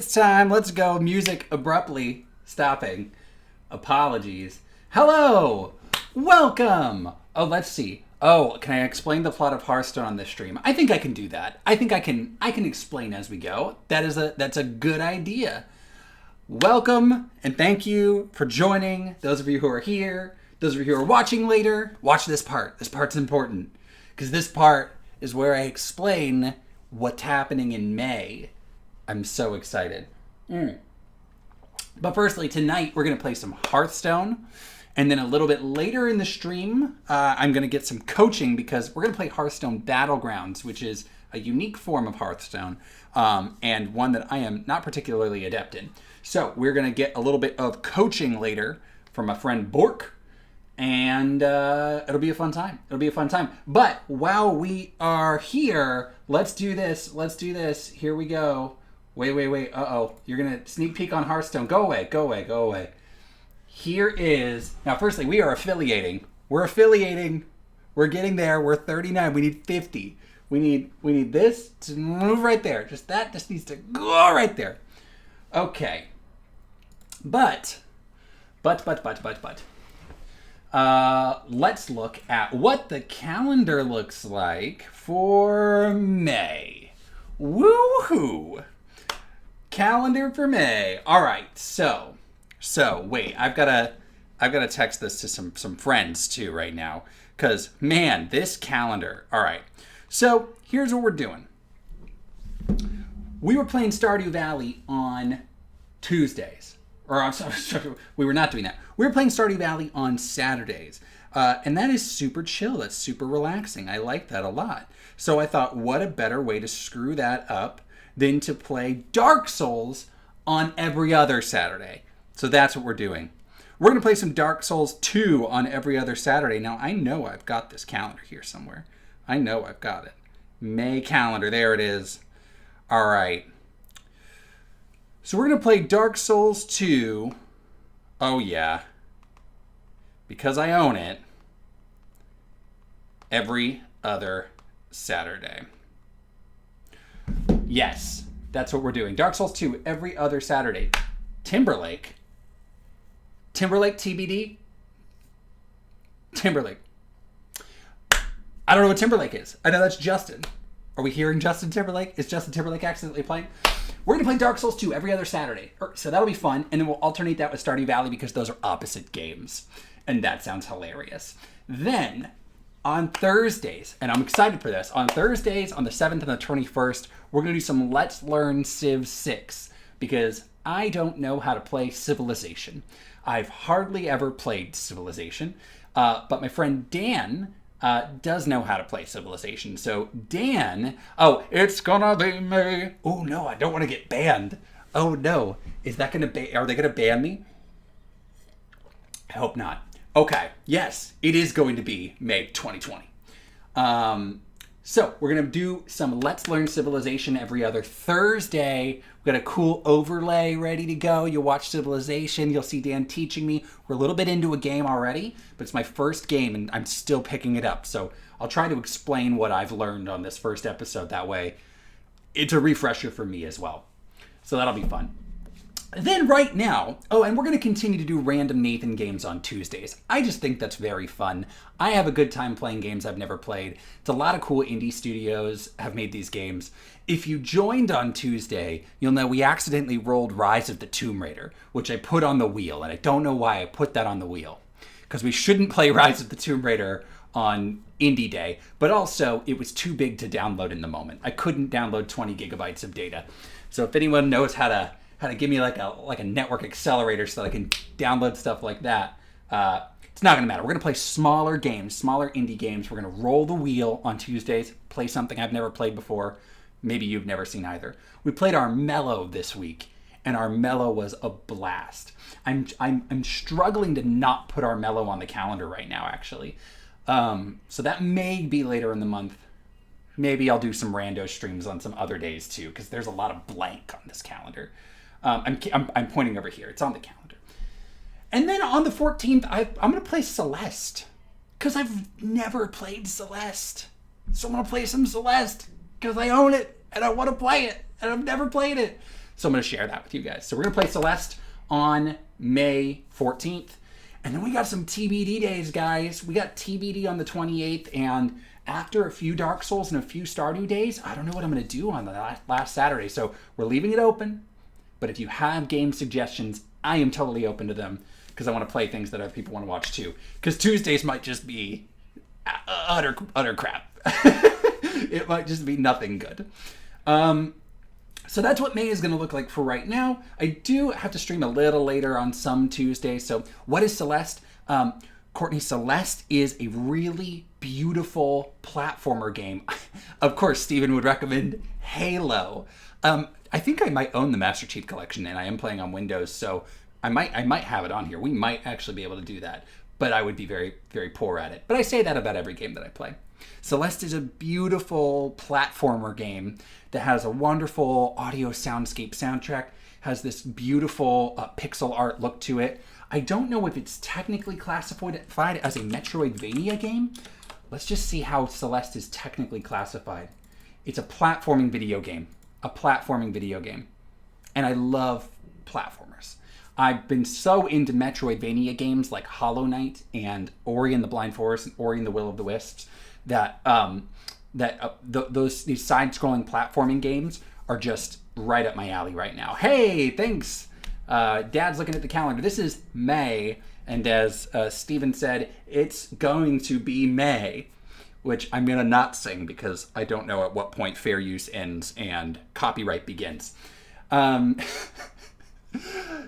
It's time. Let's go. Music abruptly stopping. Apologies. Hello. Welcome. Oh, let's see. Oh, can I explain the plot of Hearthstone on this stream? I think I can do that. I think I can explain as we go. That's a good idea. Welcome and thank you for joining. Those of you who are here, those of you who are watching later, watch this part. This part's important because this part is where I explain what's happening in May. I'm so excited. But firstly, tonight we're going to play some Hearthstone. And then a little bit later in the stream, I'm going to get some coaching because we're going to play Hearthstone Battlegrounds, which is a unique form of Hearthstone and one that I am not particularly adept in. So we're going to get a little bit of coaching later from my friend Bork. And it'll be a fun time. But while we are here, let's do this. Here we go. Wait. Uh-oh. You're going to sneak peek on Hearthstone. Go away. Here is... Now, firstly, we are affiliating. We're affiliating. We're getting there. We're 39. We need 50. We need this to move right there. That just needs to go right there. Okay. But. Let's look at what the calendar looks like for May. Woohoo! Calendar for May. All right, so wait, I've got to text this to some friends too right now, because man, this calendar. All right, so here's what we're doing. We were playing Stardew Valley on Tuesdays. Or I'm sorry, we were not doing that. We were playing Stardew Valley on Saturdays. And that is super chill. That's super relaxing. I like that a lot. So I thought, what a better way to screw that up than to play Dark Souls on every other Saturday. So that's what we're doing. We're going to play some Dark Souls 2 on every other Saturday. Now, I know I've got this calendar here somewhere. I know I've got it. May calendar. There it is. All right. So we're going to play Dark Souls 2. Oh, yeah. Because I own it. Every other Saturday. Yes, that's what we're doing. Dark Souls 2 every other Saturday. Timberlake TBD? Timberlake. I don't know what Timberlake is. I know that's Justin. Are we hearing Justin Timberlake? Is Justin Timberlake accidentally playing? We're going to play Dark Souls 2 every other Saturday. So that'll be fun. And then we'll alternate that with Stardew Valley because those are opposite games. And that sounds hilarious. Then, on Thursdays, and I'm excited for this, on Thursdays, on the 7th and the 21st, we're going to do some Let's Learn Civ 6. Because I don't know how to play Civilization. I've hardly ever played Civilization. But my friend Dan... does know how to play Civilization. So Dan, it's gonna be me. Oh no, I don't want to get banned. Oh no, is that gonna are they gonna ban me? I hope not. Okay, yes, it is going to be May 2020. So we're gonna do some Let's Learn Civilization every other Thursday. We've got a cool overlay ready to go. You'll watch Civilization. You'll see Dan teaching me. We're a little bit into a game already, but it's my first game and I'm still picking it up. So I'll try to explain what I've learned on this first episode. That way it's a refresher for me as well. So that'll be fun. Then right now, and we're going to continue to do random Nathan games on Tuesdays. I just think that's very fun. I have a good time playing games I've never played. It's a lot of cool indie studios have made these games. If you joined on Tuesday, you'll know we accidentally rolled Rise of the Tomb Raider, which I put on the wheel, and I don't know why I put that on the wheel. Because we shouldn't play Rise of the Tomb Raider on Indie Day, but also it was too big to download in the moment. I couldn't download 20 gigabytes of data. So if anyone knows how to give me like a network accelerator so that I can download stuff like that. It's not going to matter. We're going to play smaller games, smaller indie games. We're going to roll the wheel on Tuesdays, play something I've never played before. Maybe you've never seen either. We played our Mellow this week, and our Mellow was a blast. I'm struggling to not put our Mellow on the calendar right now, actually. So that may be later in the month. Maybe I'll do some rando streams on some other days too, because there's a lot of blank on this calendar. I'm pointing over here. It's on the calendar. And then on the 14th, I'm going to play Celeste. Because I've never played Celeste. So I'm going to play some Celeste. Because I own it. And I want to play it. And I've never played it. So I'm going to share that with you guys. So we're going to play Celeste on May 14th. And then we got some TBD days, guys. We got TBD on the 28th. And after a few Dark Souls and a few Stardew days, I don't know what I'm going to do on the last Saturday. So we're leaving it open. But if you have game suggestions, I am totally open to them because I want to play things that other people want to watch too. Because Tuesdays might just be utter crap. It might just be nothing good. So that's what May is going to look like for right now. I do have to stream a little later on some Tuesdays. So what is Celeste? Courtney, Celeste is a really beautiful platformer game. Of course, Steven would recommend Halo. I think I might own the Master Chief Collection, and I am playing on Windows, so I might have it on here. We might actually be able to do that, but I would be very, very poor at it. But I say that about every game that I play. Celeste is a beautiful platformer game that has a wonderful audio soundscape soundtrack, has this beautiful pixel art look to it. I don't know if it's technically classified as a Metroidvania game. Let's just see how Celeste is technically classified. It's a platforming video game. And I love platformers. I've been so into Metroidvania games like Hollow Knight and Ori and the Blind Forest and Ori and the Will of the Wisps that these side-scrolling platforming games are just right up my alley right now. Hey, thanks. Dad's looking at the calendar. This is May, and as Steven said, it's going to be May, which I'm going to not sing because I don't know at what point fair use ends and copyright begins.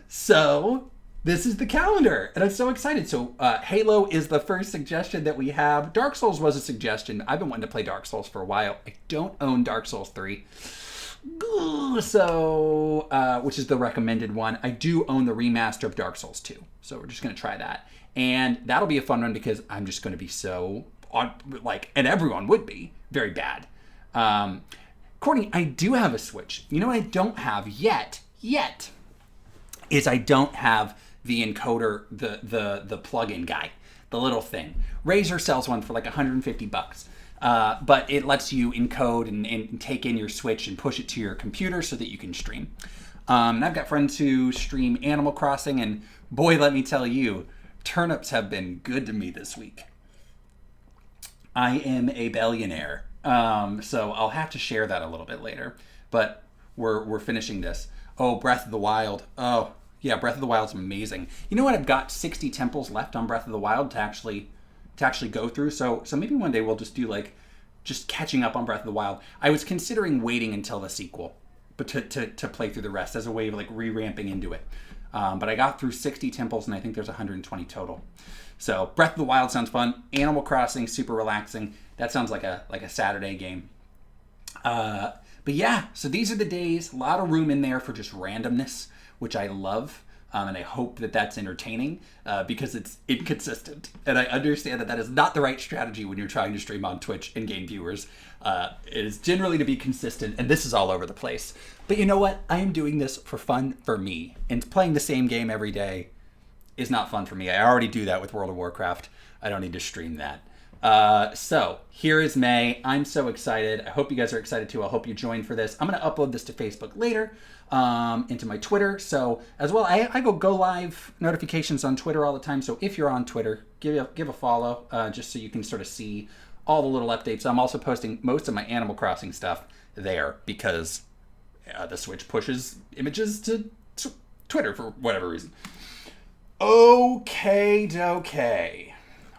So this is the calendar, and I'm so excited. So Halo is the first suggestion that we have. Dark Souls was a suggestion. I've been wanting to play Dark Souls for a while. I don't own Dark Souls 3. So, which is the recommended one. I do own the remaster of Dark Souls 2. So we're just going to try that. And that'll be a fun one because I'm just going to be so, and everyone would be, very bad. Courtney, I do have a Switch. You know what I don't have yet, is I don't have the encoder, the plug-in guy, the little thing. Razer sells one for like $150. But it lets you encode and take in your Switch and push it to your computer so that you can stream. And I've got friends who stream Animal Crossing, and boy, let me tell you, turnips have been good to me this week. I am a billionaire, so I'll have to share that a little bit later. But we're finishing this. Oh, Breath of the Wild. Oh, yeah, Breath of the Wild's amazing. You know what? I've got 60 temples left on Breath of the Wild to actually go through. So maybe one day we'll just do just catching up on Breath of the Wild. I was considering waiting until the sequel, but to play through the rest as a way of re-ramping into it. But I got through 60 temples and I think there's 120 total. So Breath of the Wild sounds fun. Animal Crossing, super relaxing. That sounds like a Saturday game. But yeah, so these are the days. A lot of room in there for just randomness, which I love. And I hope that that's entertaining because it's inconsistent. And I understand that is not the right strategy when you're trying to stream on Twitch and gain viewers. It is generally to be consistent, and this is all over the place. But you know what? I am doing this for fun for me. And playing the same game every day is not fun for me. I already do that with World of Warcraft. I don't need to stream that. So here is May. I'm so excited. I hope you guys are excited too. I hope you join for this. I'm going to upload this to Facebook later, into my Twitter. So as well, I go live notifications on Twitter all the time. So if you're on Twitter, give a follow, just so you can sort of see all the little updates. I'm also posting most of my Animal Crossing stuff there because the Switch pushes images to Twitter for whatever reason. Okay.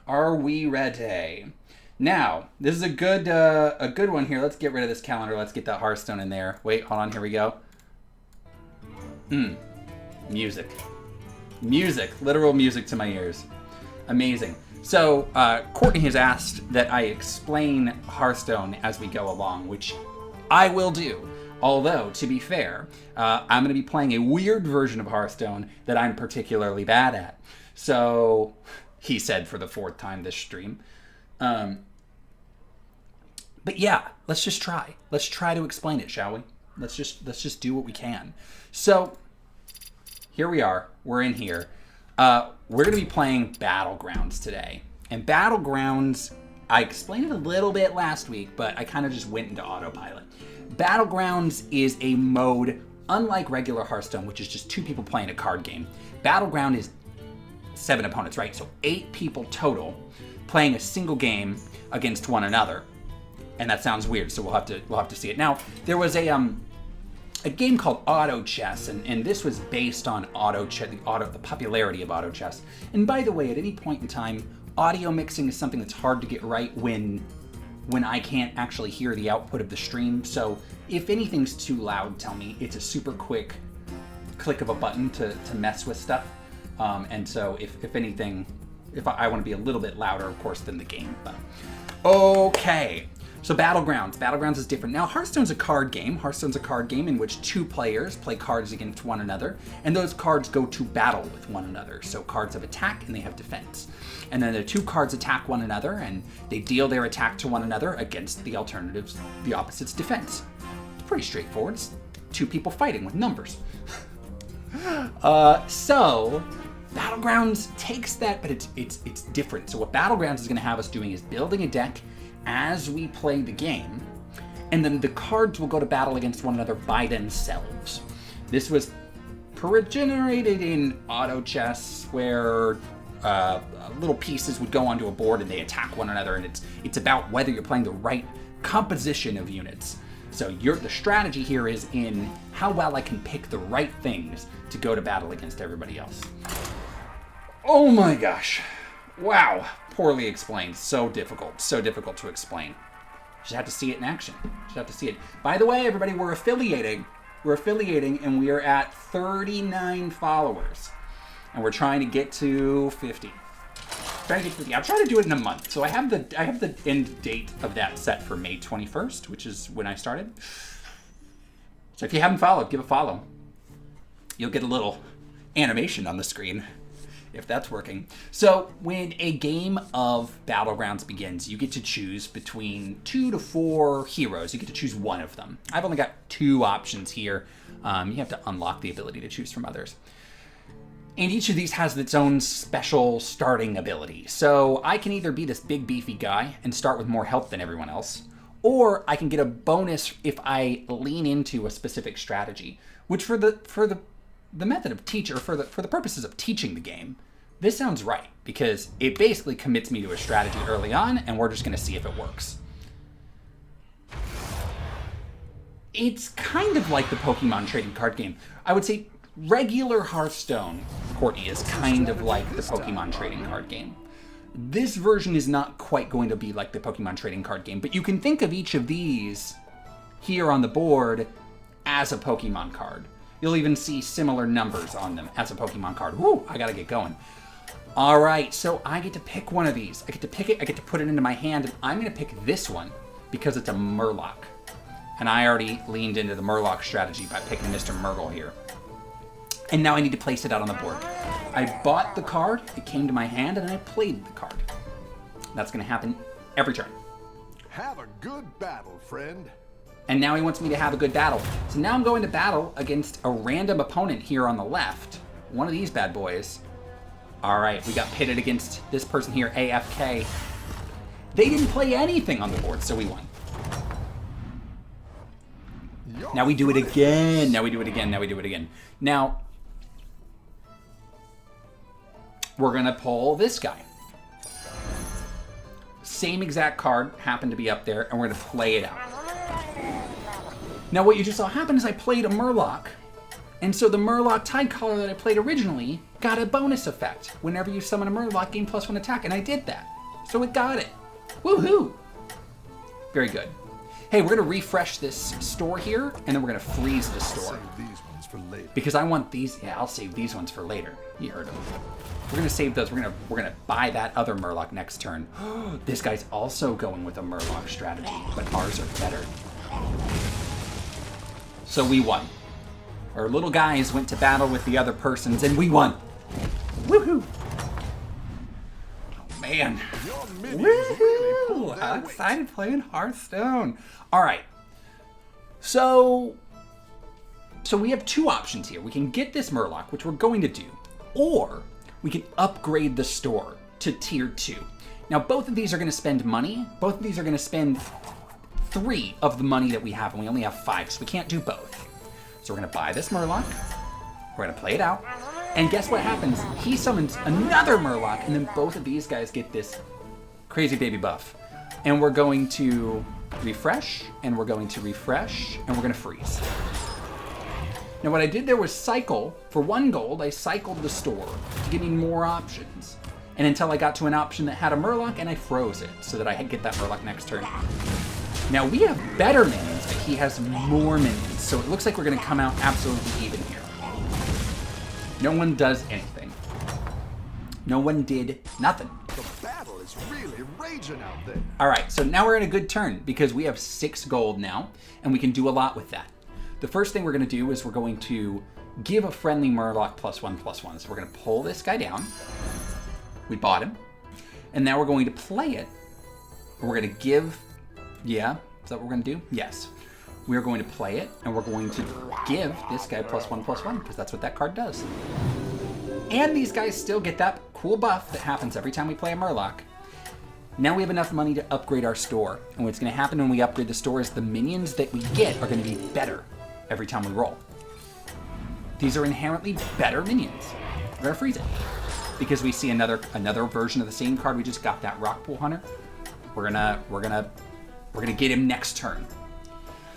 Are we ready? Now, this is a good one here. Let's get rid of this calendar. Let's get that Hearthstone in there. Wait, hold on. Here we go. Music. Literal music to my ears. Amazing. So, Courtney has asked that I explain Hearthstone as we go along, which I will do. Although, to be fair, I'm going to be playing a weird version of Hearthstone that I'm particularly bad at. So, he said for the fourth time this stream. But yeah, let's just try. Let's try to explain it, shall we? Let's just do what we can. So, here we are. We're in here. We're going to be playing Battlegrounds today. And Battlegrounds, I explained it a little bit last week, but I kind of just went into autopilot. Battlegrounds is a mode unlike regular Hearthstone, which is just 2 people playing a card game, Battleground is 7 opponents, right? So 8 people total playing a single game against one another. And that sounds weird, so we'll have to see it. Now, there was a game called Auto Chess, and this was based on auto chess, the popularity of auto chess. And by the way, at any point in time, audio mixing is something that's hard to get right when I can't actually hear the output of the stream. So if anything's too loud, tell me. It's a super quick click of a button to mess with stuff. And so if anything, if I want to be a little bit louder, of course, than the game. But okay. So Battlegrounds. Battlegrounds is different. Now, Hearthstone's a card game. Hearthstone's a card game in which 2 players play cards against one another, and those cards go to battle with one another. So cards have attack and they have defense. And then the 2 cards attack one another, and they deal their attack to one another against the alternatives, the opposite's defense. It's pretty straightforward. It's 2 people fighting with numbers. So Battlegrounds takes that, but it's different. So what Battlegrounds is going to have us doing is building a deck as we play the game, and then the cards will go to battle against one another by themselves. This was generated in auto chess, where little pieces would go onto a board and they attack one another, and it's about whether you're playing the right composition of units. So the strategy here is in how well I can pick the right things to go to battle against everybody else. Oh my gosh. Wow. Poorly explained. So difficult to explain. Just have to see it in action. Just have to see it. By the way, everybody, we're affiliating, and we are at 39 followers, and we're trying to get to 50. I'll try to do it in a month. So I have the end date of that set for May 21st, which is when I started. So if you haven't followed, give a follow. You'll get a little animation on the screen, if that's working. So when a game of Battlegrounds begins, you get to choose between 2 to 4 heroes. You get to choose one of them. I've only got 2 options here. You have to unlock the ability to choose from others. And each of these has its own special starting ability. So I can either be this big beefy guy and start with more health than everyone else, or I can get a bonus if I lean into a specific strategy, which for the method of for the purposes of teaching the game, this sounds right, because it basically commits me to a strategy early on, and we're just going to see if it works. It's kind of like the Pokemon trading card game. I would say regular Hearthstone, Courtney, is kind of like the Pokemon trading card game. This version is not quite going to be like the Pokemon trading card game, but you can think of each of these here on the board as a Pokemon card. You'll even see similar numbers on them as a Pokemon card. Woo, I gotta get going. All right, so I get to pick one of these. I get to pick it, I get to put it into my hand, and I'm gonna pick this one because it's a Murloc. And I already leaned into the Murloc strategy by picking Mr. Murgle here. And now I need to place it out on the board. I bought the card, it came to my hand, and I played the card. That's gonna happen every turn. Have a good battle, friend. And now he wants me to have a good battle. So now I'm going to battle against a random opponent here on the left. One of these bad boys. All right, we got pitted against this person here, AFK. They didn't play anything on the board, so we won. Now we do it again. Now we do it again. Now we do it again. Now, we're going to pull this guy. Same exact card happened to be up there, and we're going to play it out. Now what you just saw happen is I played a Murloc, and so the Murloc Tidecaller that I played originally got a bonus effect. Whenever you summon a Murloc, gain +1 attack, and I did that. So it got it. Woohoo! Very good. Hey, we're gonna refresh this store here, and then we're gonna freeze the store. Save these ones for later. Because I want these, yeah, I'll save these ones for later. You heard them. We're gonna save those. We're gonna buy that other Murloc next turn. This guy's also going with a Murloc strategy, but ours are better. So we won. Our little guys went to battle with the other persons, and we won. Woohoo! Oh, man. Woohoo! How excited playing Hearthstone. All right. So we have 2 options here. We can get this Murloc, which we're going to do, or we can upgrade the store to tier 2. Now, both of these are going to spend money. Both of these are going to spend 3 of the money that we have, and we only have 5, so we can't do both. So we're going to buy this Murloc. We're going to play it out. And guess what happens? He summons another Murloc, and then both of these guys get this crazy baby buff. And we're going to refresh, and we're going to refresh, and we're going to freeze. Now what I did there was cycle. For 1 gold, I cycled the store to give me more options. And until I got to an option that had a Murloc, and I froze it so that I could get that Murloc next turn. Now we have better minions, but he has more minions. So it looks like we're going to come out absolutely even here. No one does anything. No one did nothing. The battle is really raging out there. All right, so now we're in a good turn because we have 6 gold now, and we can do a lot with that. The first thing we're going to do is we're going to give a friendly Murloc +1/+1. So we're going to pull this guy down. We bought him. And now we're going to play it. And we're going to give... Yeah, is that what we're going to do? Yes. We're going to play it, and we're going to give this guy +1/+1, because that's what that card does. And these guys still get that cool buff that happens every time we play a Murloc. Now we have enough money to upgrade our store. And what's going to happen when we upgrade the store is the minions that we get are going to be better every time we roll. These are inherently better minions. We're going to freeze it. Because we see another version of the same card we just got, that Rockpool Hunter. We're gonna get him next turn.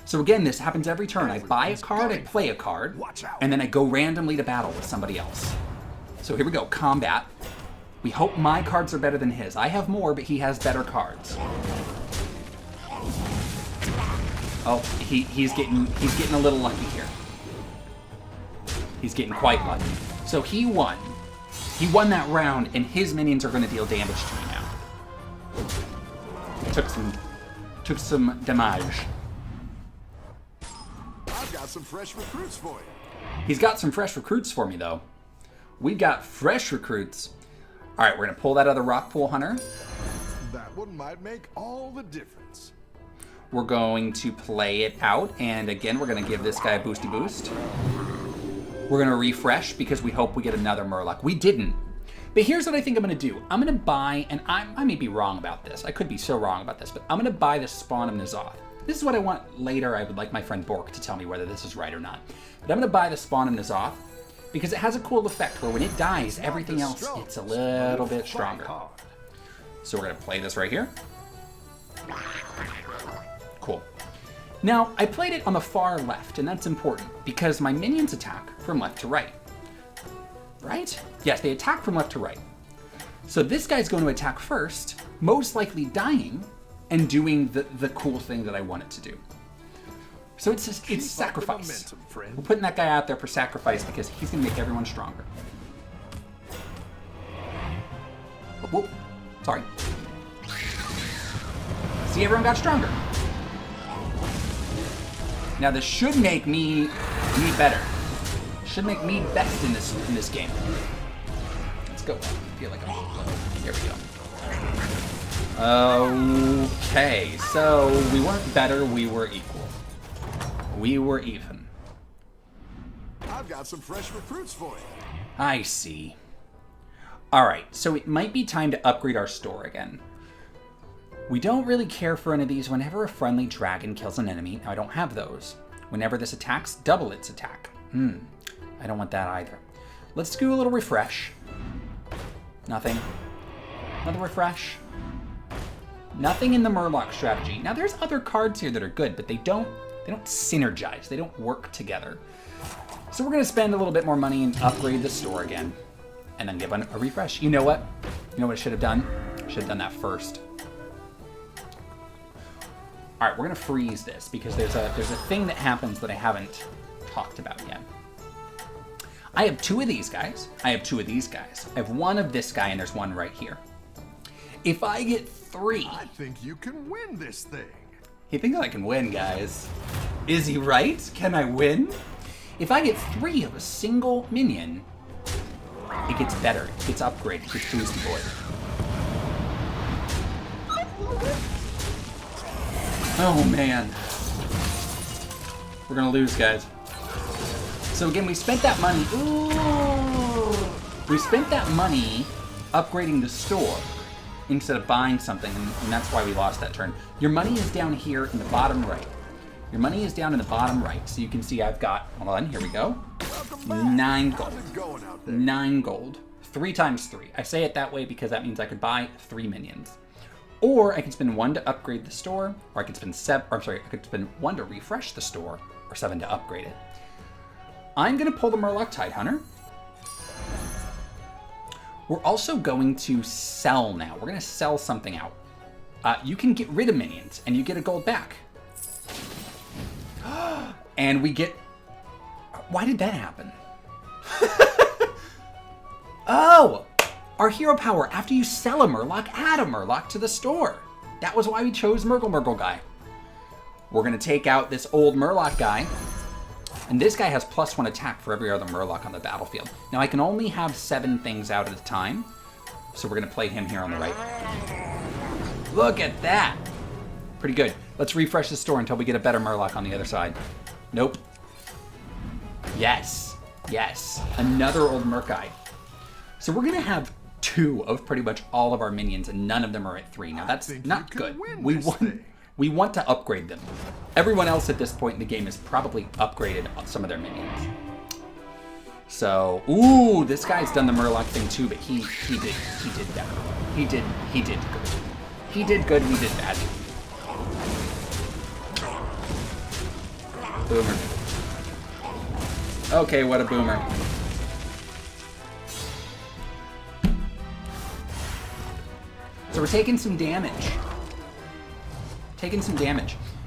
So again, this happens every turn. I buy a card, I play a card, and then I go randomly to battle with somebody else. So here we go, combat. We hope my cards are better than his. I have more, but he has better cards. Oh, he's getting a little lucky here. He's getting quite lucky. So he won. He won that round, and his minions are going to deal damage to me now. Took some damage. I've got some fresh recruits for you. He's got some fresh recruits for me, though. We've got fresh recruits. All right, we're going to pull that other Rockpool Hunter. That one might make all the difference. We're going to play it out, and again, we're going to give this guy a boosty boost. We're going to refresh because we hope we get another Murloc. We didn't. But here's what I think I'm going to do. I'm going to buy, and I may be wrong about this. I could be so wrong about this, but I'm going to buy the Spawn of N'Zoth. This is what I want later. I would like my friend Bork to tell me whether this is right or not. But I'm going to buy the Spawn of N'Zoth because it has a cool effect where when it dies, everything else gets a little bit stronger. So we're going to play this right here. Cool. Now, I played it on the far left, and that's important because my minions attack from left to right. Right? Yes, they attack from left to right. So this guy's going to attack first, most likely dying, and doing the cool thing that I want it to do. So it's sacrifice. We're putting that guy out there for sacrifice because he's going to make everyone stronger. Oh, whoop. Sorry. See, everyone got stronger. Now this should make me better. Should make me best in this game. Let's go. I feel like I'm low. Here we go. Okay, so we weren't better, we were equal. We were even. I've got some fresh recruits for you. I see. Alright, so it might be time to upgrade our store again. We don't really care for any of these. Whenever a friendly dragon kills an enemy, now I don't have those. Whenever this attacks, double its attack. I don't want that either. Let's do a little refresh. Nothing. Another refresh. Nothing in the Murloc strategy. Now there's other cards here that are good, but they don't synergize. They don't work together. So we're gonna spend a little bit more money and upgrade the store again. And then give a refresh. You know what? You know what I should have done? I should have done that first. All right, we're gonna freeze this because there's a thing that happens that I haven't talked about yet. I have 2 of these guys. I have 2 of these guys. I have 1 of this guy, and there's 1 right here. If I get 3... I think you can win this thing. He thinks I can win, guys. Is he right? Can I win? If I get 3 of a single minion, it gets better. It gets upgraded. It gets boosty boy. Oh, man. We're gonna lose, guys. So again, we spent that money. Ooh! We spent that money upgrading the store instead of buying something, and that's why we lost that turn. Your money is down here in the bottom right. Your money is down in the bottom right, so you can see I've got, hold on, here we go, Welcome back. 9 How's gold. it going out there? 9 gold. 3 times 3. I say it that way because that means I could buy 3 minions. Or I could spend 1 to upgrade the store, or I could spend I could spend 1 to refresh the store, or 7 to upgrade it. I'm gonna pull the Murloc Tidehunter. We're also going to sell now. We're gonna sell something out. You can get rid of minions, and you get a gold back. And we get... Why did that happen? Oh! Our hero power, after you sell a Murloc, add a Murloc to the store. That was why we chose Murgle guy. We're gonna take out this old Murloc guy. And this guy has +1 attack for every other Murloc on the battlefield. Now I can only have 7 things out at a time. So we're gonna play him here on the right. Look at that! Pretty good. Let's refresh the store until we get a better Murloc on the other side. Nope. Yes. Yes. Another old Merc guy. So we're gonna have 2 of pretty much all of our minions, and none of them are at 3. Now that's not good. We want to upgrade them. Everyone else at this point in the game has probably upgraded some of their minions. So, ooh, this guy's done the Murloc thing too, but he did better. He did good. He did good, we did bad. Boomer. Okay, what a boomer. So we're taking some damage.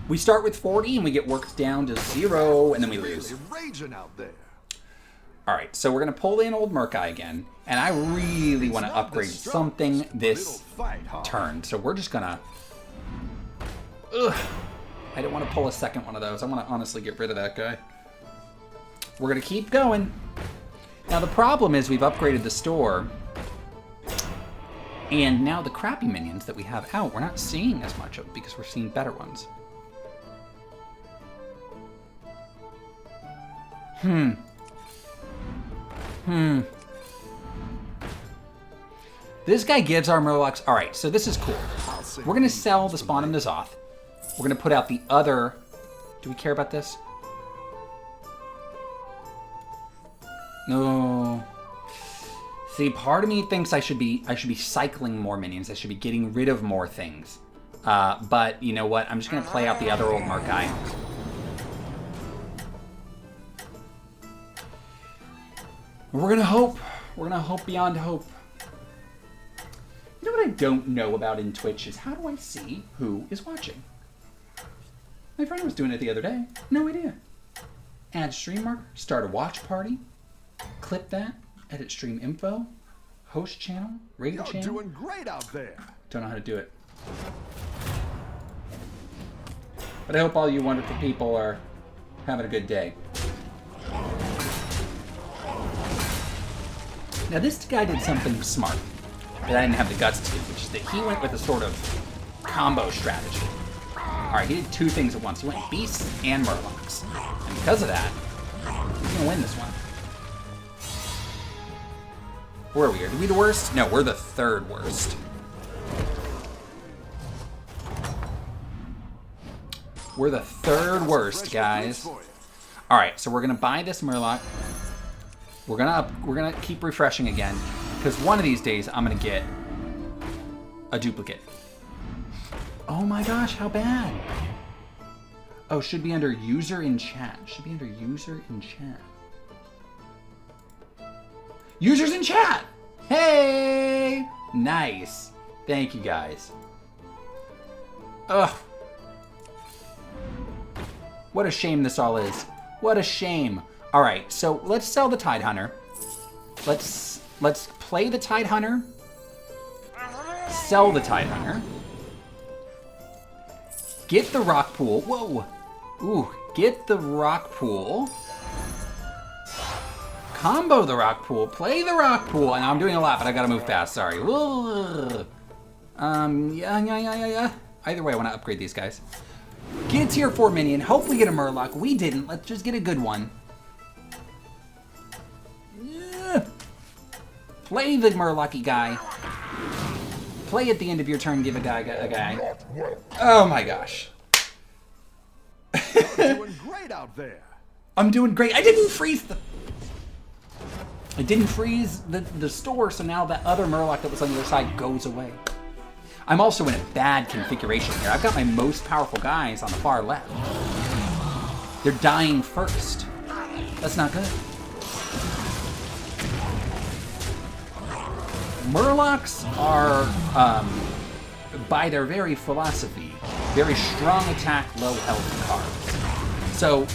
We start with 40 and we get worked down to 0 and then we lose. Raging out there. All right, so we're gonna pull in old Merkai again, and I really want to upgrade something this turn. So we're just gonna. Ugh, I don't want to pull a second one of those. I want to honestly get rid of that guy. We're gonna keep going. Now the problem is we've upgraded the store. And now the crappy minions that we have out, we're not seeing as much of because we're seeing better ones. This guy gives our Murlocs... Alright, so this is cool. We're going to sell the Spawn and the Zoth. We're going to put out the other... Do we care about this? No... See, part of me thinks I should be cycling more minions. I should be getting rid of more things. But you know what? I'm just gonna play out the other old Merc guy. We're gonna hope. We're gonna hope beyond hope. You know what I don't know about in Twitch is how do I see who is watching? My friend was doing it the other day. No idea. Add stream marker, start a watch party, clip that. Edit stream info, host channel, radio channel. You're doing great out there. Don't know how to do it. But I hope all you wonderful people are having a good day. Now this guy did something smart that I didn't have the guts to do, which is that he went with a sort of combo strategy. Alright, he did 2 things at once. He went Beasts and Murlocs. And because of that, he's gonna win this one. Where are we? Are we the worst? No, we're the 3rd worst. We're the 3rd worst, guys. All right, so we're gonna buy this Murloc. We're gonna keep refreshing again because one of these days I'm gonna get a duplicate. Oh my gosh, how bad! Oh, should be under user in chat. Should be under user in chat. Users in chat! Hey! Nice. Thank you, guys. Ugh. What a shame this all is. What a shame. Alright, so let's sell the Tidehunter. Let's play the Tidehunter. Sell the Tidehunter. Get the rock pool. Whoa! Ooh, get the rock pool. Combo the rock pool, play the rock pool, and I'm doing a lot, but I gotta move fast, sorry. Yeah. Either way, I wanna upgrade these guys. Get a tier 4 minion, hopefully get a Murloc. We didn't, let's just get a good one. Yeah. Play the Murloc-y guy. Play at the end of your turn, give a guy a guy. Oh my gosh. You're doing great out there. I'm doing great. I didn't freeze the store, so now that other Murloc that was on the other side goes away. I'm also in a bad configuration here. I've got my most powerful guys on the far left. They're dying first. That's not good. Murlocs are, by their very philosophy, very strong attack, low health cards. So,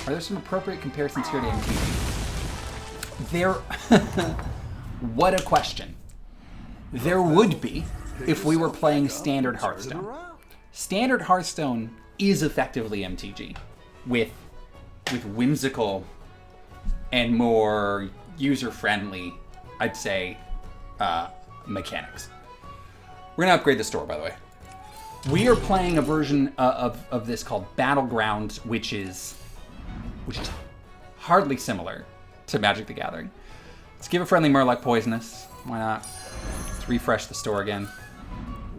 are there some appropriate comparisons here to MTG? There, what a question. There would be if we were playing standard Hearthstone. Standard Hearthstone is effectively MTG with whimsical and more user-friendly, I'd say, mechanics. We're gonna upgrade the store, by the way. We are playing a version of this called Battlegrounds, which is hardly similar to Magic the Gathering. Let's give a friendly Murloc poisonous. Why not? Let's refresh the store again.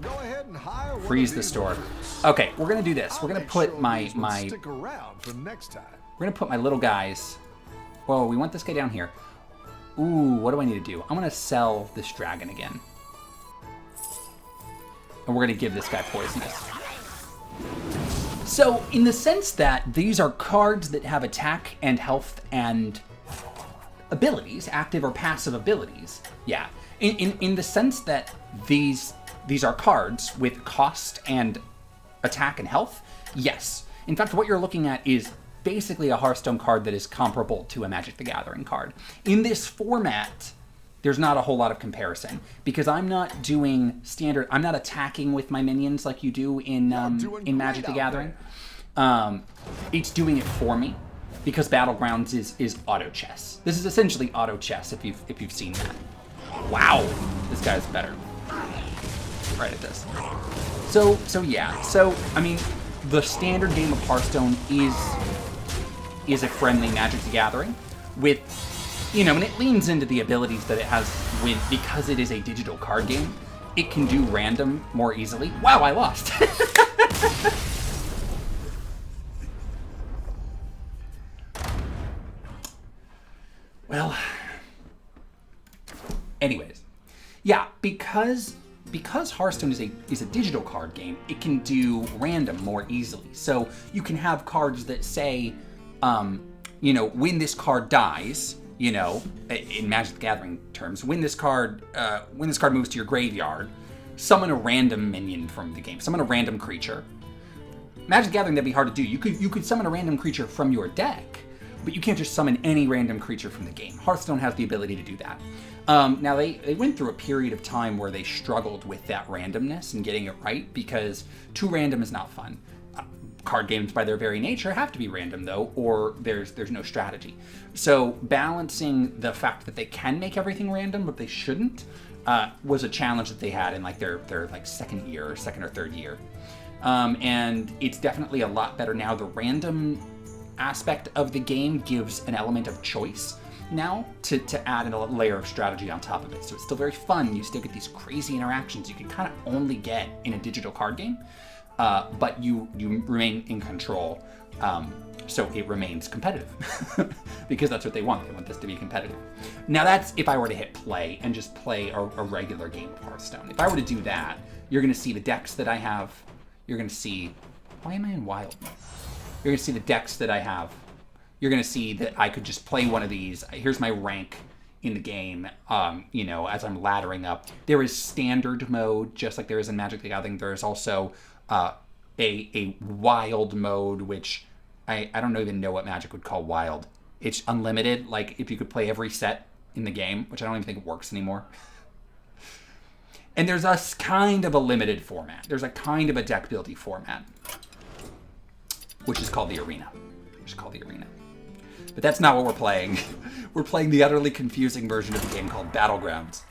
Go ahead and hire one Freeze of the these store. recruits. Okay, we're gonna do this. I'll We're gonna make put sure my these ones stick around for next time. we're gonna put my little guys. Whoa, we want this guy down here. Ooh, what do I need to do? I'm gonna sell this dragon again. And we're gonna give this guy poisonous. So, in the sense that these are cards that have attack and health and abilities, active or passive abilities. Yeah. In the sense that these are cards with cost and attack and health, yes. In fact, what you're looking at is basically a Hearthstone card that is comparable to a Magic the Gathering card. In this format, there's not a whole lot of comparison because I'm not doing standard. I'm not attacking with my minions like you do in Magic the Gathering. It's doing it for me because Battlegrounds is auto chess. This is essentially auto chess if you've seen that. Wow, this guy's better. Right at this. So yeah. So I mean, the standard game of Hearthstone is a friendly Magic the Gathering with, you know, and it leans into the abilities that it has because it is a digital card game. It can do random more easily. Wow, I lost. Well, anyways, yeah, because Hearthstone is a digital card game, it can do random more easily. So you can have cards that say, you know, when this card dies, you know, in Magic the Gathering terms, when this card moves to your graveyard, summon a random minion from the game, summon a random creature. Magic the Gathering, that'd be hard to do. You could summon a random creature from your deck, but you can't just summon any random creature from the game. Hearthstone has the ability to do that. Now, they went through a period of time where they struggled with that randomness and getting it right because too random is not fun. Card games, by their very nature, have to be random, though, or there's no strategy. So balancing the fact that they can make everything random, but they shouldn't, was a challenge that they had in like their like second or third year. And it's definitely a lot better now. The random aspect of the game gives an element of choice now to add a layer of strategy on top of it. So it's still very fun. You still get these crazy interactions you can kind of only get in a digital card game, but you remain in control. So it remains competitive because that's what they want. They want this to be competitive. Now that's if I were to hit play and just play a regular game of Hearthstone. If I were to do that, you're going to see the decks that I have. You're going to see, why am I in wild mode? You're going to see the decks that I have. You're going to see that I could just play one of these. Here's my rank in the game, you know, as I'm laddering up. There is standard mode, just like there is in Magic the Gathering. There is also a wild mode, which I don't even know what Magic would call wild. It's unlimited, like if you could play every set in the game, which I don't even think works anymore. And there's a kind of a limited format. There's a kind of a deck building format, which is called the Arena. But that's not what we're playing. We're playing the utterly confusing version of the game called Battlegrounds.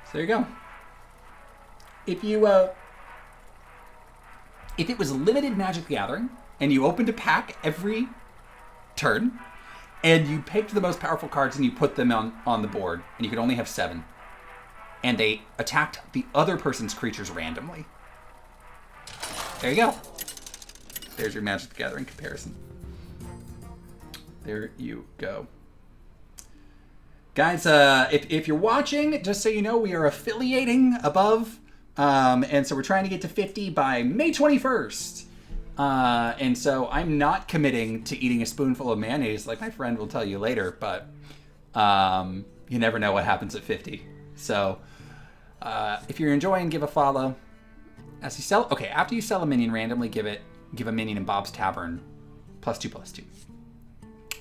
So there you go. If it was limited Magic the Gathering, and you opened a pack every turn, and you picked the most powerful cards and you put them on the board, and you could only have 7, and they attacked the other person's creatures randomly, There you go. There's your Magic the Gathering comparison. There you go. Guys, if you're watching, just so you know, we are affiliating above. And so we're trying to get to 50 by May 21st. And so I'm not committing to eating a spoonful of mayonnaise like my friend will tell you later, but you never know what happens at 50. So if you're enjoying, give a follow. As you sell, okay, after you sell a minion randomly, give a minion in Bob's Tavern +2/+2.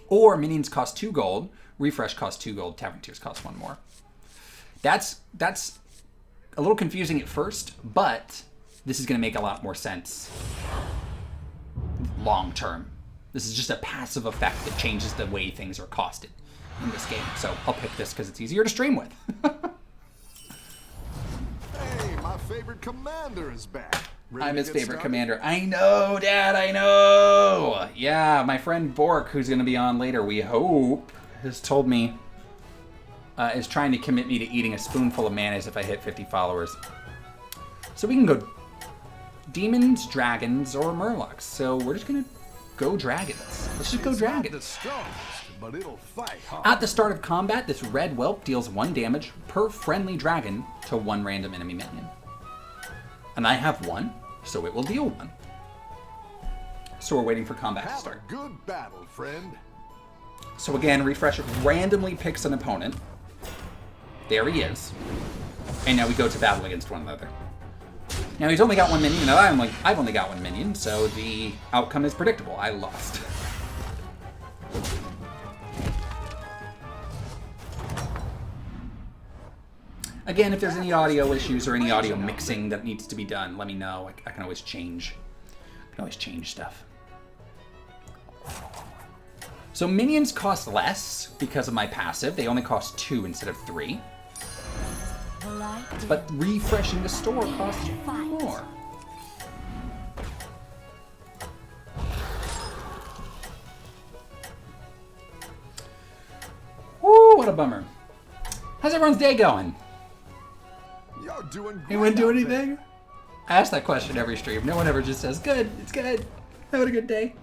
Or minions cost 2 gold, refresh costs 2 gold, Tavern Tiers cost 1 more. That's a little confusing at first, but this is going to make a lot more sense long term. This is just a passive effect that changes the way things are costed in this game. So I'll pick this because it's easier to stream with. Hey, my favorite commander is back. Ready I'm to his get favorite started? commander. I know, Dad, I know. Yeah, my friend Bork, who's going to be on later, we hope, has told me, is trying to commit me to eating a spoonful of mayonnaise if I hit 50 followers. So we can go demons, dragons, or murlocs. So we're just going to go dragons. Let's just go It's not the dragons. strongest, but it'll fight hard. At the start of combat, this red whelp deals 1 damage per friendly dragon to 1 random enemy minion. And I have 1, so it will deal 1. So we're waiting for combat to Have start. a good battle, friend. So again, refresh it randomly picks an opponent. There he is. And now we go to battle against one another. Now he's only got 1 minion, and I've only got 1 minion, so the outcome is predictable. I lost. Again, if there's any audio issues or any audio mixing that needs to be done, let me know. I can always change. I can always change stuff. So minions cost less because of my passive. They only cost 2 instead of 3. But refreshing the store costs more. Woo, what a bummer. How's everyone's day going? You're doing great. Anyone do out there. anything? I ask that question every stream. No one ever just says, good, it's good. Having a good day.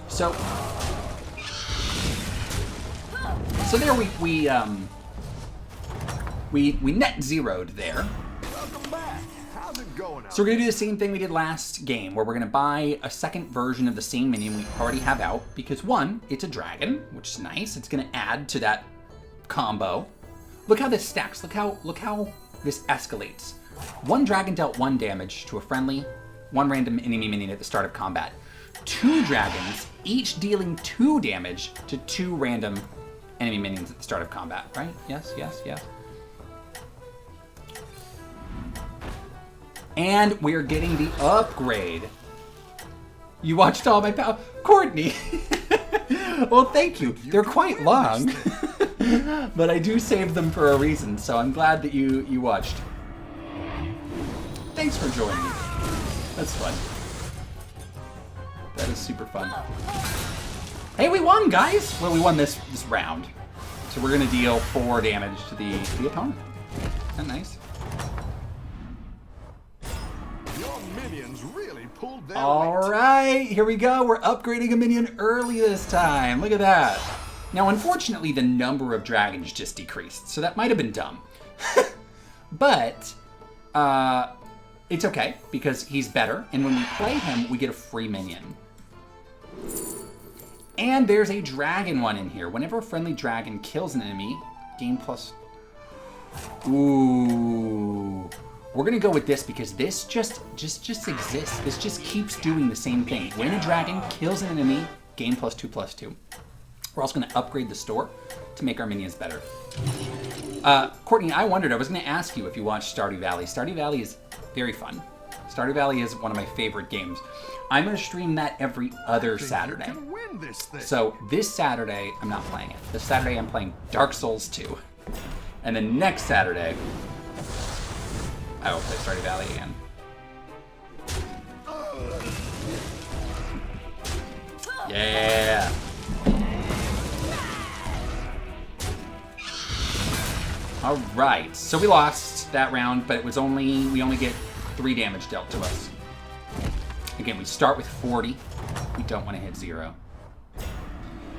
So there we net zeroed there. Welcome back. How's it going out So we're gonna do the same thing we did last game, where we're gonna buy a second version of the same minion we already have out, because 1, it's a dragon, which is nice. It's gonna add to that combo. Look how this stacks. Look how this escalates. 1 dragon dealt 1 damage to a friendly, 1 random enemy minion at the start of combat. 2 dragons, each dealing 2 damage to 2 random enemy minions at the start of combat, right? Yes, yes, yes. And we're getting the upgrade. You watched all my Courtney! Well, thank you. They're quite long. But I do save them for a reason, so I'm glad that you watched. Thanks for joining me. That's fun. That is super fun. Hey, we won, guys! Well, we won this round. So we're gonna deal 4 damage to the opponent. Isn't that nice? Your minions really pulled their weight. Alright, here we go. We're upgrading a minion early this time. Look at that. Now, unfortunately, the number of dragons just decreased, so that might have been dumb. But it's okay, because he's better, and when we play him, we get a free minion. And there's a dragon one in here. Whenever a friendly dragon kills an enemy, gain plus... Ooh. We're gonna go with this because this just exists. This just keeps doing the same thing. When a dragon kills an enemy, gain +2/+2. We're also gonna upgrade the store to make our minions better. Courtney, I wondered, I was gonna ask you if you watched Stardew Valley. Stardew Valley is very fun. Stardew Valley is one of my favorite games. I'm gonna stream that every other Saturday. You can win this thing. So this Saturday, I'm not playing it. This Saturday, I'm playing Dark Souls 2. And then next Saturday, I will play Stardew Valley again. Yeah. All right, so we lost. that round, but it was we only get 3 damage dealt to us. Again, we start with 40. We don't want to hit 0.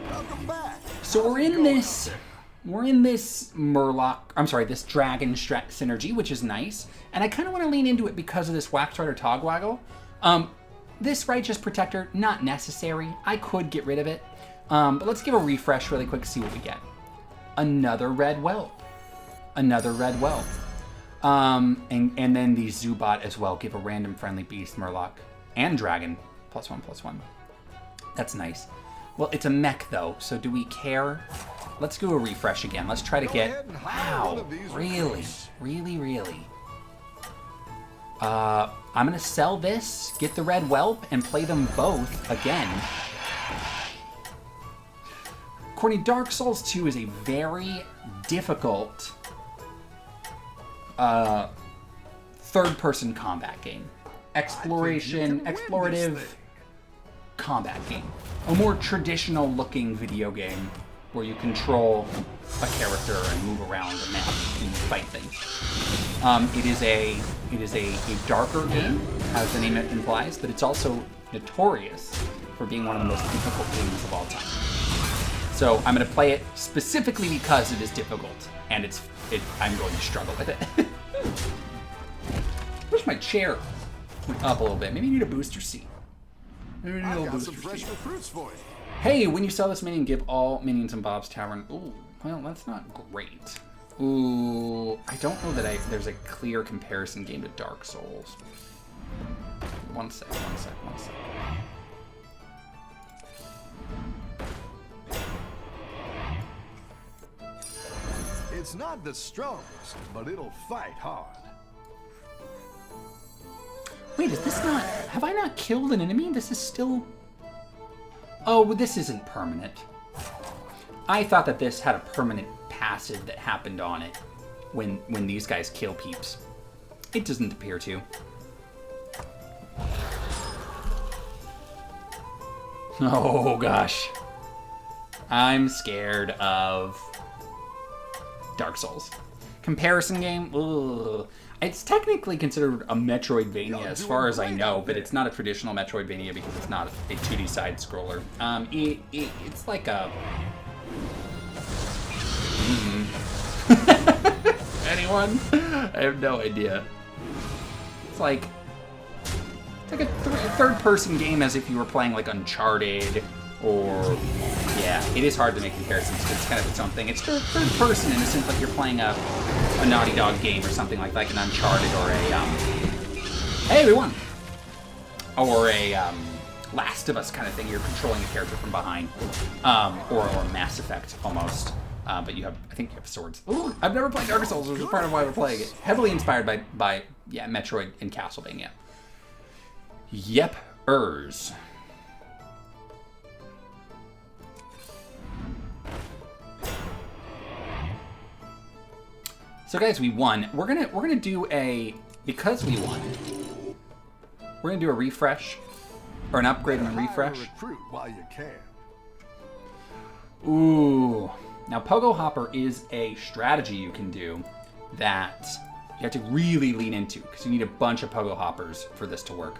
Welcome back. So we're in this Murloc, I'm sorry, this Dragon synergy, which is nice. And I kind of want to lean into it because of this Wax Rider Togwaggle. This Righteous Protector, not necessary. I could get rid of it. But let's give a refresh really quick to see what we get. Another red whelp. Another red whelp. And then the Zubat as well. Give a random friendly beast, Murloc, and Dragon. +1/+1. That's nice. Well, it's a mech though, so do we care? Let's do a refresh again. Let's try to get... Wow, really? I'm gonna sell this, get the red whelp, and play them both again. Courtney, Dark Souls 2 is a very difficult third-person combat game. Explorative combat game. A more traditional-looking video game where you control a character and move around a map and fight things. It is a darker game, as the name implies, but it's also notorious for being one of the most difficult games of all time. So I'm going to play it specifically because it is difficult, and I'm going to struggle with it. Wish my chair went up a little bit. Maybe you need a booster seat. Maybe you need a little booster seat. Recruits for you. Hey, when you sell this minion, give all minions in Bob's Tavern. Ooh, well, that's not great. Ooh, I don't know that there's a clear comparison game to Dark Souls. One sec. It's not the strongest, but it'll fight hard. Wait, is this not... Have I not killed an enemy? This is still... Oh, this isn't permanent. I thought that this had a permanent passive that happened on it when these guys kill peeps. It doesn't appear to. Oh, gosh. I'm scared of Dark Souls. Comparison game? Ugh. It's technically considered a Metroidvania as far as I know, but it's not a traditional Metroidvania because it's not a 2D side-scroller. It's like a... Anyone? I have no idea. It's like a third-person game as if you were playing like Uncharted or... Yeah, it is hard to make comparisons because it's kind of its own thing. It's third person in the sense like you're playing a Naughty Dog game or something like an Uncharted or a hey, we won! Or a Last of Us kind of thing. You're controlling a character from behind, or Mass Effect almost. But I think you have swords. Ooh, I've never played Dark Souls, which is part of why we're playing it. Heavily inspired by Metroid and Castlevania. Yep-ers. So guys, we won. We're gonna do because we won. We're gonna do a refresh, or an upgrade and a refresh. Recruit while you can. Ooh. Now Pogo Hopper is a strategy you can do that you have to really lean into because you need a bunch of Pogo Hoppers for this to work.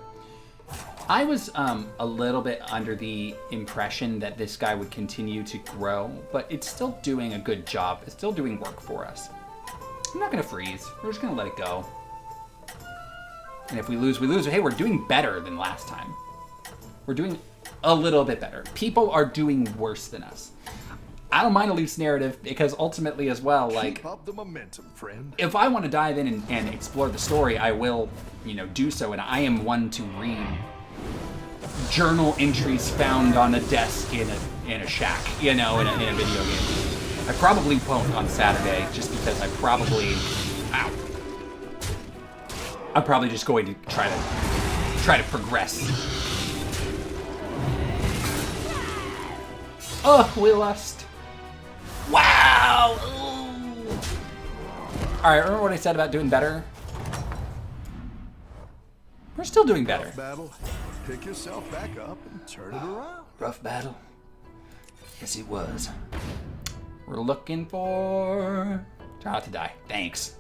I was a little bit under the impression that this guy would continue to grow, but it's still doing a good job. It's still doing work for us. I'm not going to freeze. We're just going to let it go. And if we lose, we lose. Hey, we're doing better than last time. We're doing a little bit better. People are doing worse than us. I don't mind a loose narrative because ultimately as well, like... Keep up the momentum, friend. If I want to dive in and explore the story, I will, do so. And I am one to read journal entries found on a desk in a shack, in a video game. I probably won't on Saturday, just because I'm probably just going to try to progress. Oh, we lost. Wow! Ooh. All right, remember what I said about doing better? We're still doing better. Rough battle. Pick yourself back up and turn it around. Rough battle. Yes, it was. We're looking for... Try not to die. Thanks.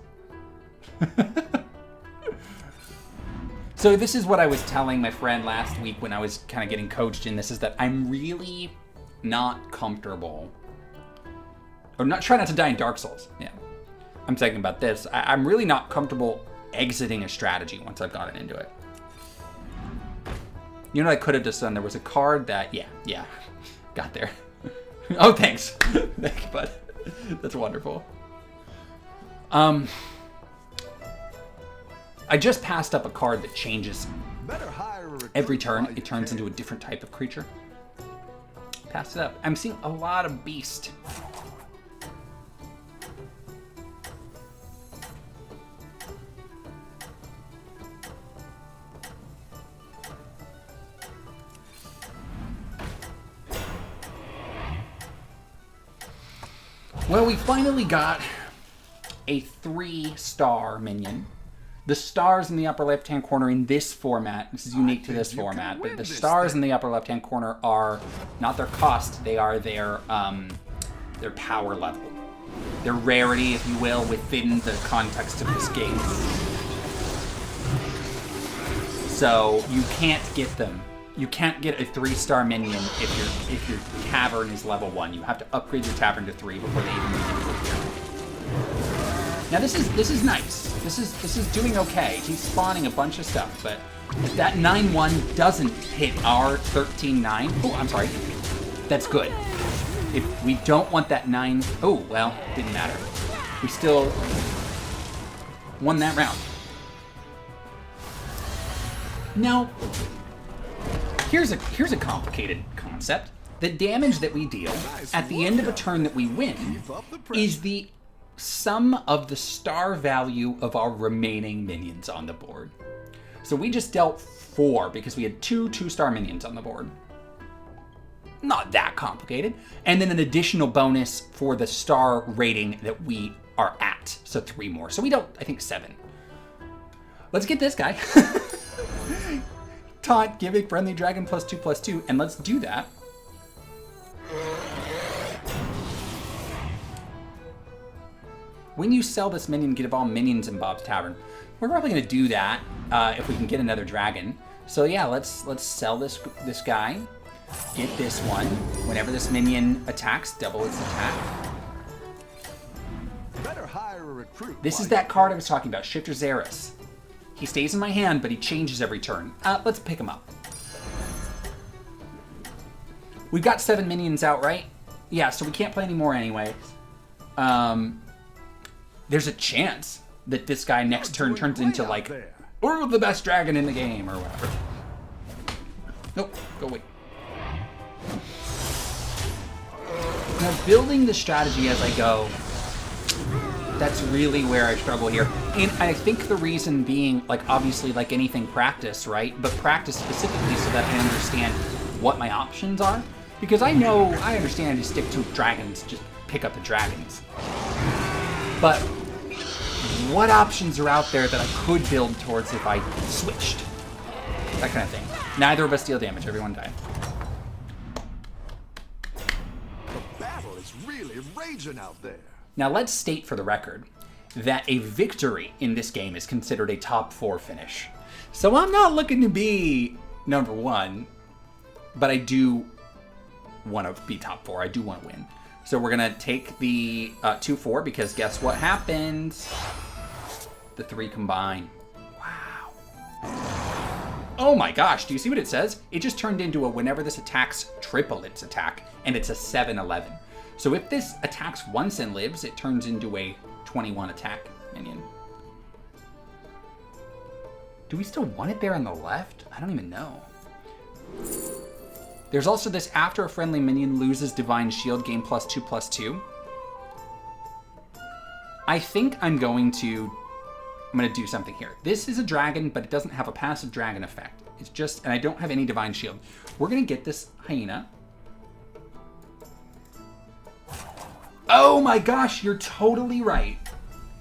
So this is what I was telling my friend last week when I was kind of getting coached in this, is that I'm really not comfortable. Or try not to die in Dark Souls. Yeah. I'm thinking about this. I'm really not comfortable exiting a strategy once I've gotten into it. You know what I could have just done? There was a card that, yeah, got there. Oh, thanks. Thank you, bud. That's wonderful. I just passed up a card that changes every turn. It turns into a different type of creature. Passed it up. I'm seeing a lot of beast. Well, we finally got a 3-star minion. The stars in the upper left-hand corner in this format, this is unique to this format, but the stars in the upper left-hand corner are not their cost, they are their power level. Their rarity, if you will, within the context of this game. So you can't get them. You can't get a 3-star minion if your tavern is level 1. You have to upgrade your tavern to 3 before they even move into the turn. Now this is nice. This is doing okay. He's spawning a bunch of stuff, but if that 9-1 doesn't hit our 13-9, oh, I'm sorry, that's good. If we don't want that 9, oh, well, didn't matter. We still won that round. Now, here's a complicated concept. The damage that we deal at the end of a turn that we win is the sum of the star value of our remaining minions on the board. So we just dealt 4 because we had 2 2-star minions on the board. Not that complicated. And then an additional bonus for the star rating that we are at. So 3 more. So we dealt, I think, 7. Let's get this guy. Taunt, gimmick, friendly dragon +2/+2, and let's do that. When you sell this minion, get all minions in Bob's Tavern. We're probably going to do that if we can get another dragon. So yeah, let's sell this guy. Get this one. Whenever this minion attacks, double its attack. Better hire a recruit. This is that card I was talking about, Shifter Xeris. He stays in my hand, but he changes every turn. Let's pick him up. We've got 7 minions out, right? Yeah, so we can't play any more anyway. There's a chance that this guy next turn turns into, like, or the best dragon in the game, or whatever. Nope, go away. Now, building the strategy as I go, that's really where I struggle here. And I think the reason being, like, obviously, like anything, practice, right? But practice specifically so that I understand what my options are. Because I understand to stick to dragons, just pick up the dragons. But what options are out there that I could build towards if I switched? That kind of thing. Neither of us deal damage, everyone died. The battle is really raging out there. Now let's state for the record that a victory in this game is considered a top 4 finish. So I'm not looking to be number 1, but I do want to be top 4. I do want to win. So we're going to take the 2-4 because guess what happens? The 3 combine. Wow. Oh my gosh, do you see what it says? It just turned into a whenever this attacks, triple its attack, and it's a 7/11. So if this attacks once and lives, it turns into a 21 attack minion. Do we still want it there on the left? I don't even know. There's also this after a friendly minion loses Divine Shield, gain +2/+2. I think I'm going to do something here. This is a dragon, but it doesn't have a passive dragon effect. It's just, and I don't have any Divine Shield. We're gonna get this hyena. Oh my gosh, you're totally right.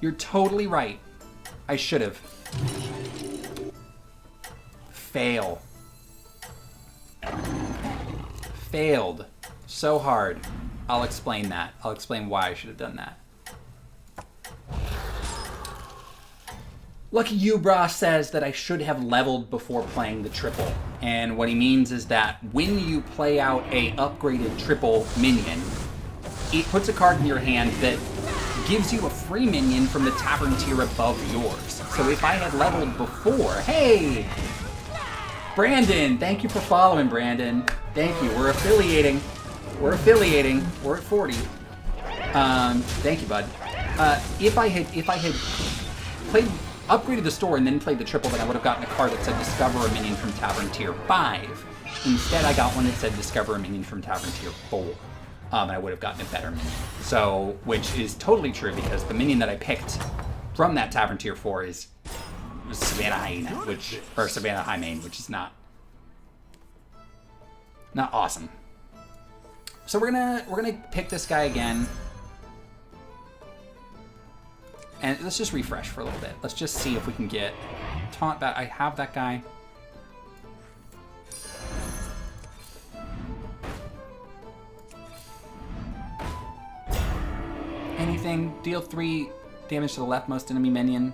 You're totally right. I should have. Fail. Failed. So hard. I'll explain that. I'll explain why I should have done that. Lucky Ubra says that I should have leveled before playing the triple. And what he means is that when you play out a upgraded triple minion, it puts a card in your hand that gives you a free minion from the tavern tier above yours. So if I had leveled before, hey! Brandon, thank you for following, Brandon. Thank you. We're affiliating. We're at 40. Thank you, bud. If I had upgraded the store and then played the triple, then I would have gotten a card that said Discover a Minion from Tavern Tier 5. Instead, I got one that said Discover a Minion from Tavern Tier 4. And I would have gotten a better minion. So, which is totally true because the minion that I picked from that Tavern Tier 4 is Savannah Hyena, or Savannah Highmane, which is not awesome. So we're gonna pick this guy again. And let's just refresh for a little bit. Let's just see if we can get taunt back. I have that guy. Anything. Deal 3 damage to the leftmost enemy minion.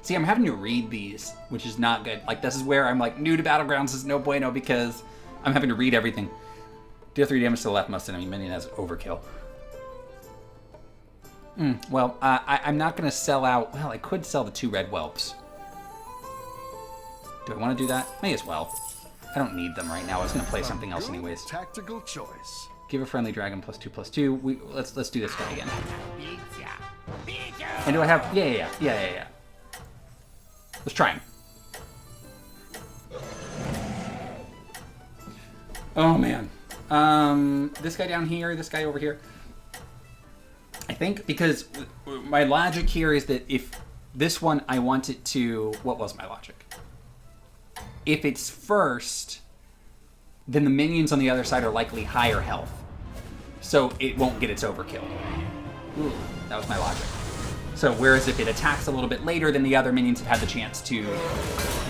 See, I'm having to read these, which is not good. Like, this is where I'm like, new to Battlegrounds is no bueno because I'm having to read everything. Deal 3 damage to the leftmost enemy minion as overkill. Well, I'm not going to sell out... Well, I could sell the 2 red whelps. Do I want to do that? May as well. I don't need them right now. I was going to play something else anyways. Tactical choice. Give a friendly dragon +2/+2. Let's do this guy again. And do I have... Yeah. Let's try him. Oh, man. This guy down here, this guy over here. I think because my logic here is that if this one I want it to... What was my logic? If it's first, then the minions on the other side are likely higher health. So it won't get its overkill. Ooh, that was my logic. So whereas if it attacks a little bit later, then the other minions have had the chance to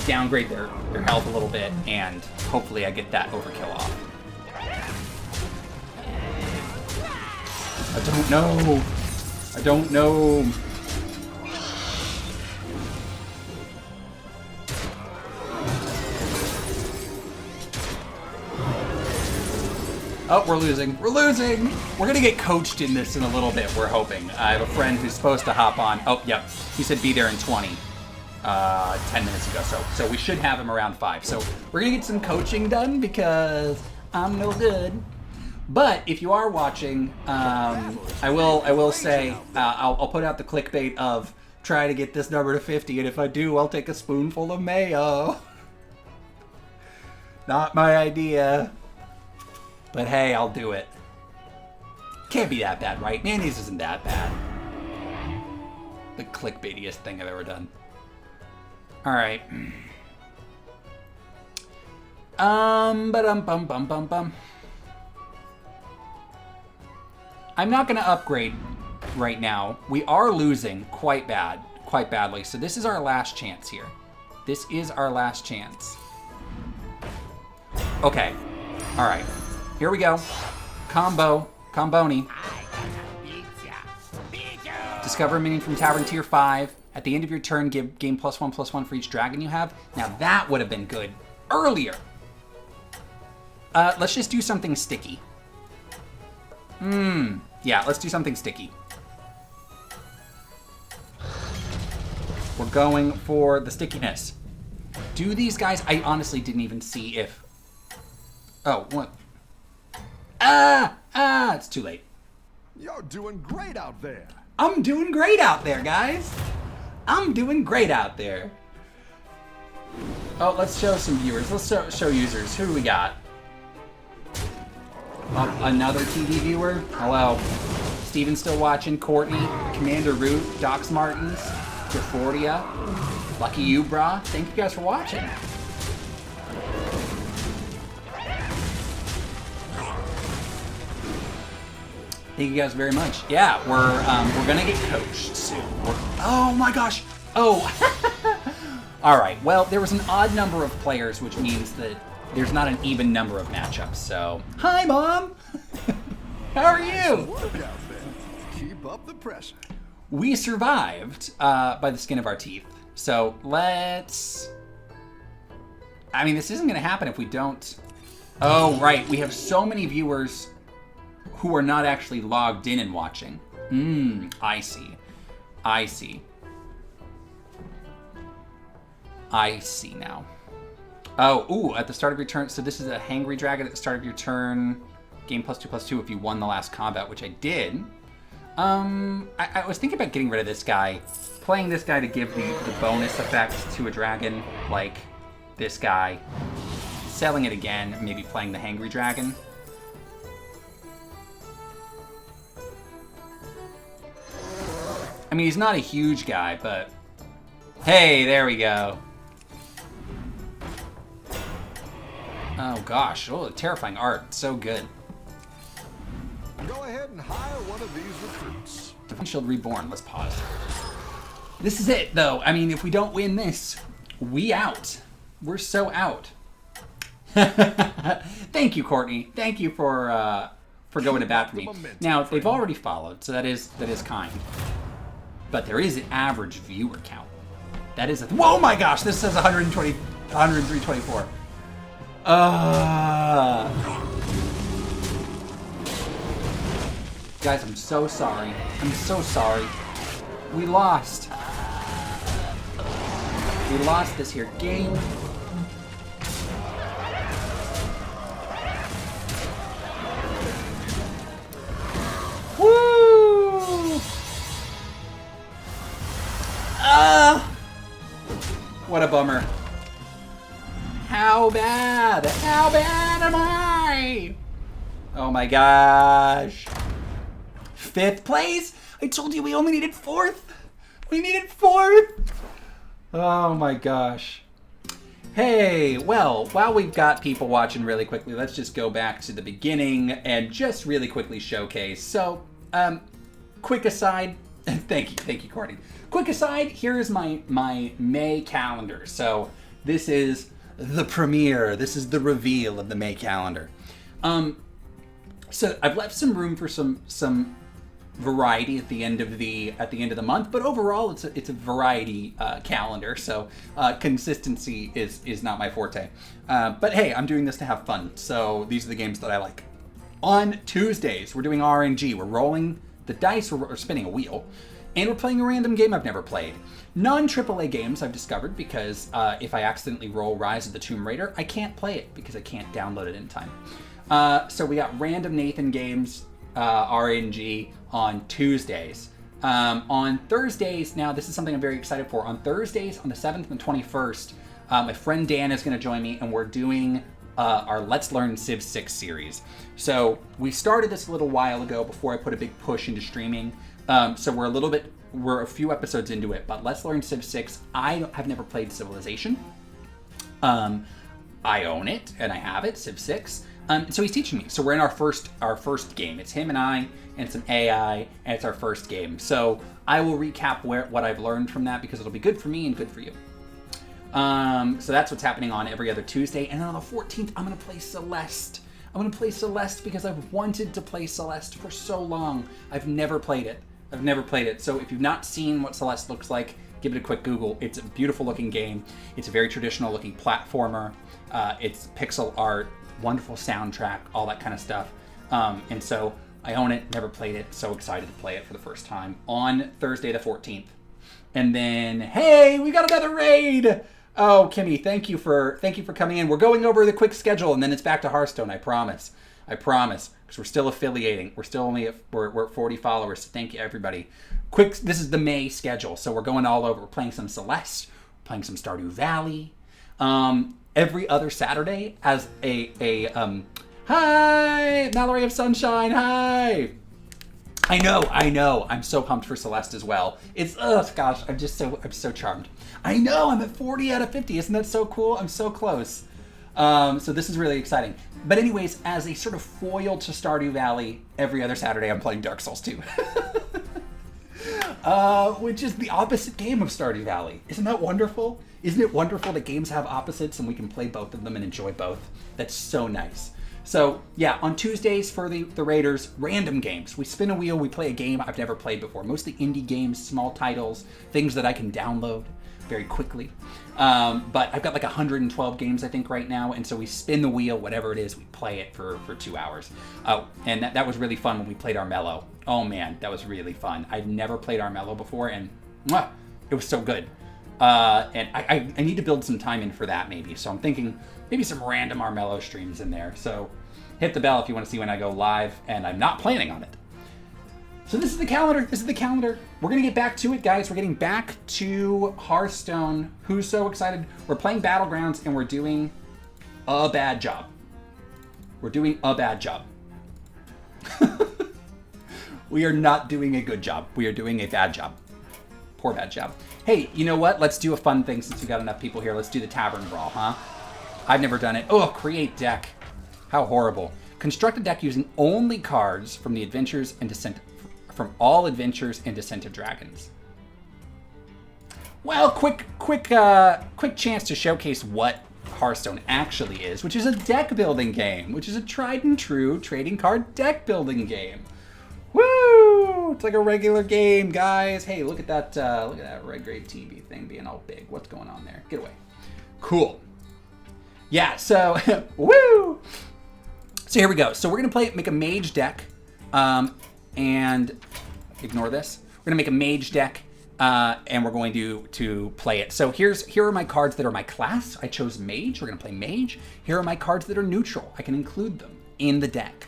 downgrade their health a little bit, and hopefully I get that overkill off. I don't know. Oh, we're losing. We're going to get coached in this in a little bit, we're hoping. I have a friend who's supposed to hop on. Oh, yep. He said be there in 20. 10 minutes ago. So we should have him around 5. So we're going to get some coaching done because I'm no good. But if you are watching, I will say I'll put out the clickbait of try to get this number to 50, and if I do, I'll take a spoonful of mayo. Not my idea. But hey, I'll do it. Can't be that bad, right? Mayonnaise isn't that bad. The clickbaitiest thing I've ever done. Alright. Ba-dum-bum-bum-bum-bum. I'm not going to upgrade right now. We are losing quite badly. So this is our last chance here. This is our last chance. Okay. All right. Here we go. Comboni. Discover a minion from Tavern Tier 5. At the end of your turn, gain +1/+1 for each dragon you have. Now that would have been good earlier. Let's just do something sticky. Yeah, let's do something sticky. We're going for the stickiness. Do these guys... I honestly didn't even see if... Oh, what? It's too late. You're doing great out there. I'm doing great out there, guys. I'm doing great out there. Oh, let's show some viewers. Let's show users. Who do we got? Another TV viewer. Hello. Steven's still watching. Courtney, Commander Root, Docs Martins, Defordia, Lucky You, brah. Thank you guys for watching. Thank you guys very much. Yeah, we're gonna get coached soon. Oh my gosh. Oh. All right. Well, there was an odd number of players, which means that there's not an even number of matchups. So, hi, Mom. How are you? Keep up the pressure. We survived by the skin of our teeth. So let's... I mean, this isn't going to happen if we don't... Oh, right. We have so many viewers who are not actually logged in and watching. I see. I see. I see now. Oh, ooh, at the start of your turn. So this is a Hangry Dragon at the start of your turn. Game +2/+2 if you won the last combat, which I did. I was thinking about getting rid of this guy. Playing this guy to give the bonus effect to a dragon, like this guy. Selling it again, maybe playing the Hangry Dragon. I mean, he's not a huge guy, but... Hey, there we go. Oh, gosh. Oh, terrifying art. So good. Go ahead and hire one of these recruits. Defense Shield Reborn. Let's pause. This is it, though. I mean, if we don't win this, we out. We're so out. Thank you, Courtney. Thank you for going to bat for me. Now, they've already followed, so that is kind. But there is an average viewer count. That is a... Whoa, my gosh! This says 103.24. Guys, I'm so sorry. I'm so sorry. We lost. We lost this here game. Woo! What a bummer. How bad? How bad am I? Oh my gosh. 5th place? I told you we only needed 4th. We needed 4th. Oh my gosh. Hey, well, while we've got people watching really quickly, let's just go back to the beginning and just really quickly showcase. So, quick aside. Thank you, Courtney. Quick aside, here's my May calendar. So this is the premiere. This is the reveal of the May calendar. So I've left some room for some variety at the end of the month, but overall it's a variety calendar. So consistency is not my forte. But hey, I'm doing this to have fun. So these are the games that I like. On Tuesdays, we're doing RNG. We're rolling the dice, we're spinning a wheel, and we're playing a random game I've never played. Non-AAA games I've discovered because if I accidentally roll Rise of the Tomb Raider, I can't play it because I can't download it in time. So we got random Nathan games, RNG, on Tuesdays. On Thursdays, now this is something I'm very excited for. On Thursdays, on the 7th and 21st, my friend Dan is going to join me, and we're doing our Let's Learn Civ 6 series. So we started this a little while ago before I put a big push into streaming. So we're a few episodes into it, but Let's Learn Civ 6. I have never played Civilization. I own it and I have it, Civ 6. So he's teaching me. So we're in our first game. It's him and I and some AI, and it's our first game. So I will recap what I've learned from that because it'll be good for me and good for you. So that's what's happening on every other Tuesday. And then on the 14th, I'm going to play Celeste. I'm going to play Celeste because I've wanted to play Celeste for so long. I've never played it. So if you've not seen what Celeste looks like, give it a quick Google. It's a beautiful looking game. It's a very traditional looking platformer. It's pixel art, wonderful soundtrack, all that kind of stuff. And so I own it, never played it. So excited to play it for the first time on Thursday the 14th. And then, hey, we got another raid. Oh, Kimmy, thank you for coming in. We're going over the quick schedule, and then it's back to Hearthstone. I promise, because we're still affiliating. We're still we're at 40 followers. So thank you, everybody. Quick, this is the May schedule, so we're going all over. We're playing some Celeste, we're playing some Stardew Valley. Every other Saturday as a hi, Mallory of Sunshine. Hi. I know. I'm so pumped for Celeste as well. It's, gosh, I'm so charmed. I know, I'm at 40 out of 50. Isn't that so cool? I'm so close. So this is really exciting. But anyways, as a sort of foil to Stardew Valley, every other Saturday I'm playing Dark Souls 2. Which is the opposite game of Stardew Valley. Isn't that wonderful? Isn't it wonderful that games have opposites and we can play both of them and enjoy both? That's so nice. So yeah, on Tuesdays for the Raiders, random games. We spin a wheel, we play a game I've never played before. Mostly indie games, small titles, things that I can download. very quickly. But I've got like 112 games, I think, right now. And so we spin the wheel, whatever it is, we play it for 2 hours. Oh, and that was really fun when we played Armello. Oh, man, that was really fun. I've never played Armello before, and it was so good. And I need to build some time in for that, maybe. So I'm thinking maybe some random Armello streams in there. So hit the bell if you want to see when I go live, and I'm not planning on it. So this is the calendar. This is the calendar. We're going to get back to it, guys. We're getting back to Hearthstone. Who's so excited? We're playing Battlegrounds, and we're doing a bad job. We're doing a bad job. We are not doing a good job. We are doing a bad job. Poor bad job. Hey, you know what? Let's do a fun thing since we got enough people here. Let's do the Tavern Brawl, huh? I've never done it. Oh, create deck. How horrible. Construct a deck using only cards from the Adventures and Descent from all Adventures and Descent of Dragons. Well, quick chance to showcase what Hearthstone actually is, which is a deck building game, which is a tried and true trading card deck building game. Woo! It's like a regular game, guys. Hey, look at that red grade TV thing being all big. What's going on there? Get away. Cool. Yeah. So, woo! So here we go. So we're gonna make a mage deck, and ignore this. We're gonna make a mage deck, and we're going to play it. So here are my cards that are my class. I chose mage. We're gonna play mage. Here are my cards that are neutral. I can include them in the deck.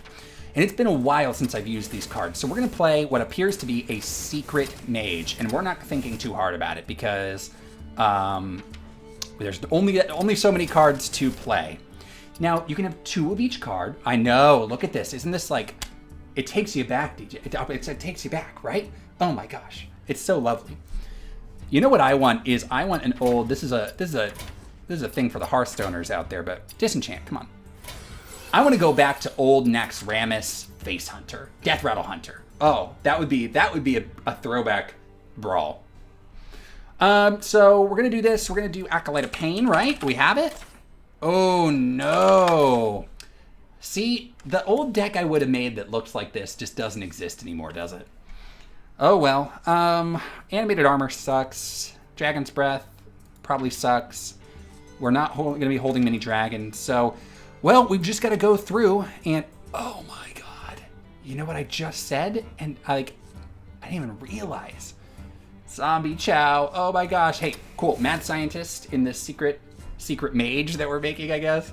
And it's been a while since I've used these cards. So we're gonna play what appears to be a secret mage, and we're not thinking too hard about it because there's only so many cards to play. Now, you can have 2 of each card. I know, look at this. Isn't this like, it takes you back, DJ. It takes you back, right? Oh my gosh, it's so lovely. You know what I want is I want an old, this is a thing for the Hearthstoners out there, but Disenchant, come on. I want to go back to old Naxxramas Face Hunter, Death Rattle Hunter. Oh, that would be a throwback brawl. So we're gonna do this. We're gonna do Acolyte of Pain, right? We have it. Oh no. See, the old deck I would have made that looks like this just doesn't exist anymore, does it? Oh well. Animated Armor sucks. Dragon's Breath probably sucks. We're not going to be holding many dragons, so, well, we've just got to go through and, oh my god. You know what I just said? And, I didn't even realize. Zombie Chow. Oh my gosh. Hey, cool. Mad Scientist in this secret mage that we're making, I guess.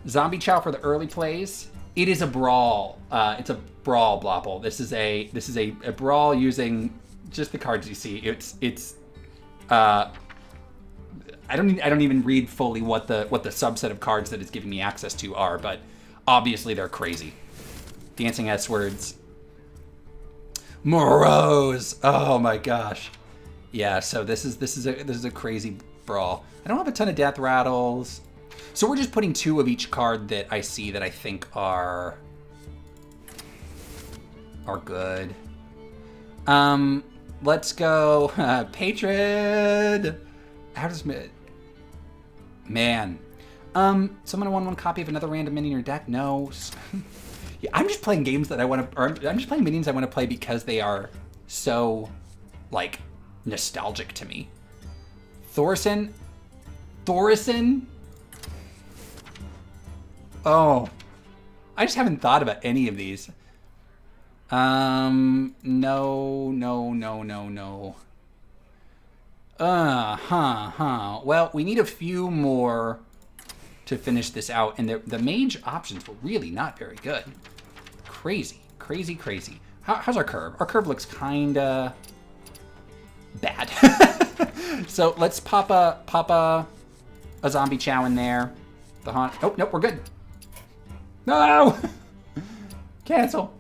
Zombie Chow for the early plays. It is a brawl. It's a brawl, Blopple. This is a brawl using just the cards you see. It's I don't even read fully what the subset of cards that it's giving me access to are, but obviously they're crazy. Dancing S words. Morose. Oh my gosh. Yeah, so this is a crazy brawl. I don't have a ton of death rattles. So we're just putting 2 of each card that I see that I think are good. Let's go Patron. How does man? Someone won 1 copy of another random minion in your deck? No. Yeah, I'm just playing games that I want to, or I'm just playing minions I want to play because they are so, like, nostalgic to me. Thorson? Oh. I just haven't thought about any of these. No. Well, we need a few more to finish this out, and the mage options were really not very good. Crazy. How's our curve? Our curve looks kinda bad. So let's pop a zombie chow in there. The haunt. Oh, nope, we're good. No! Cancel.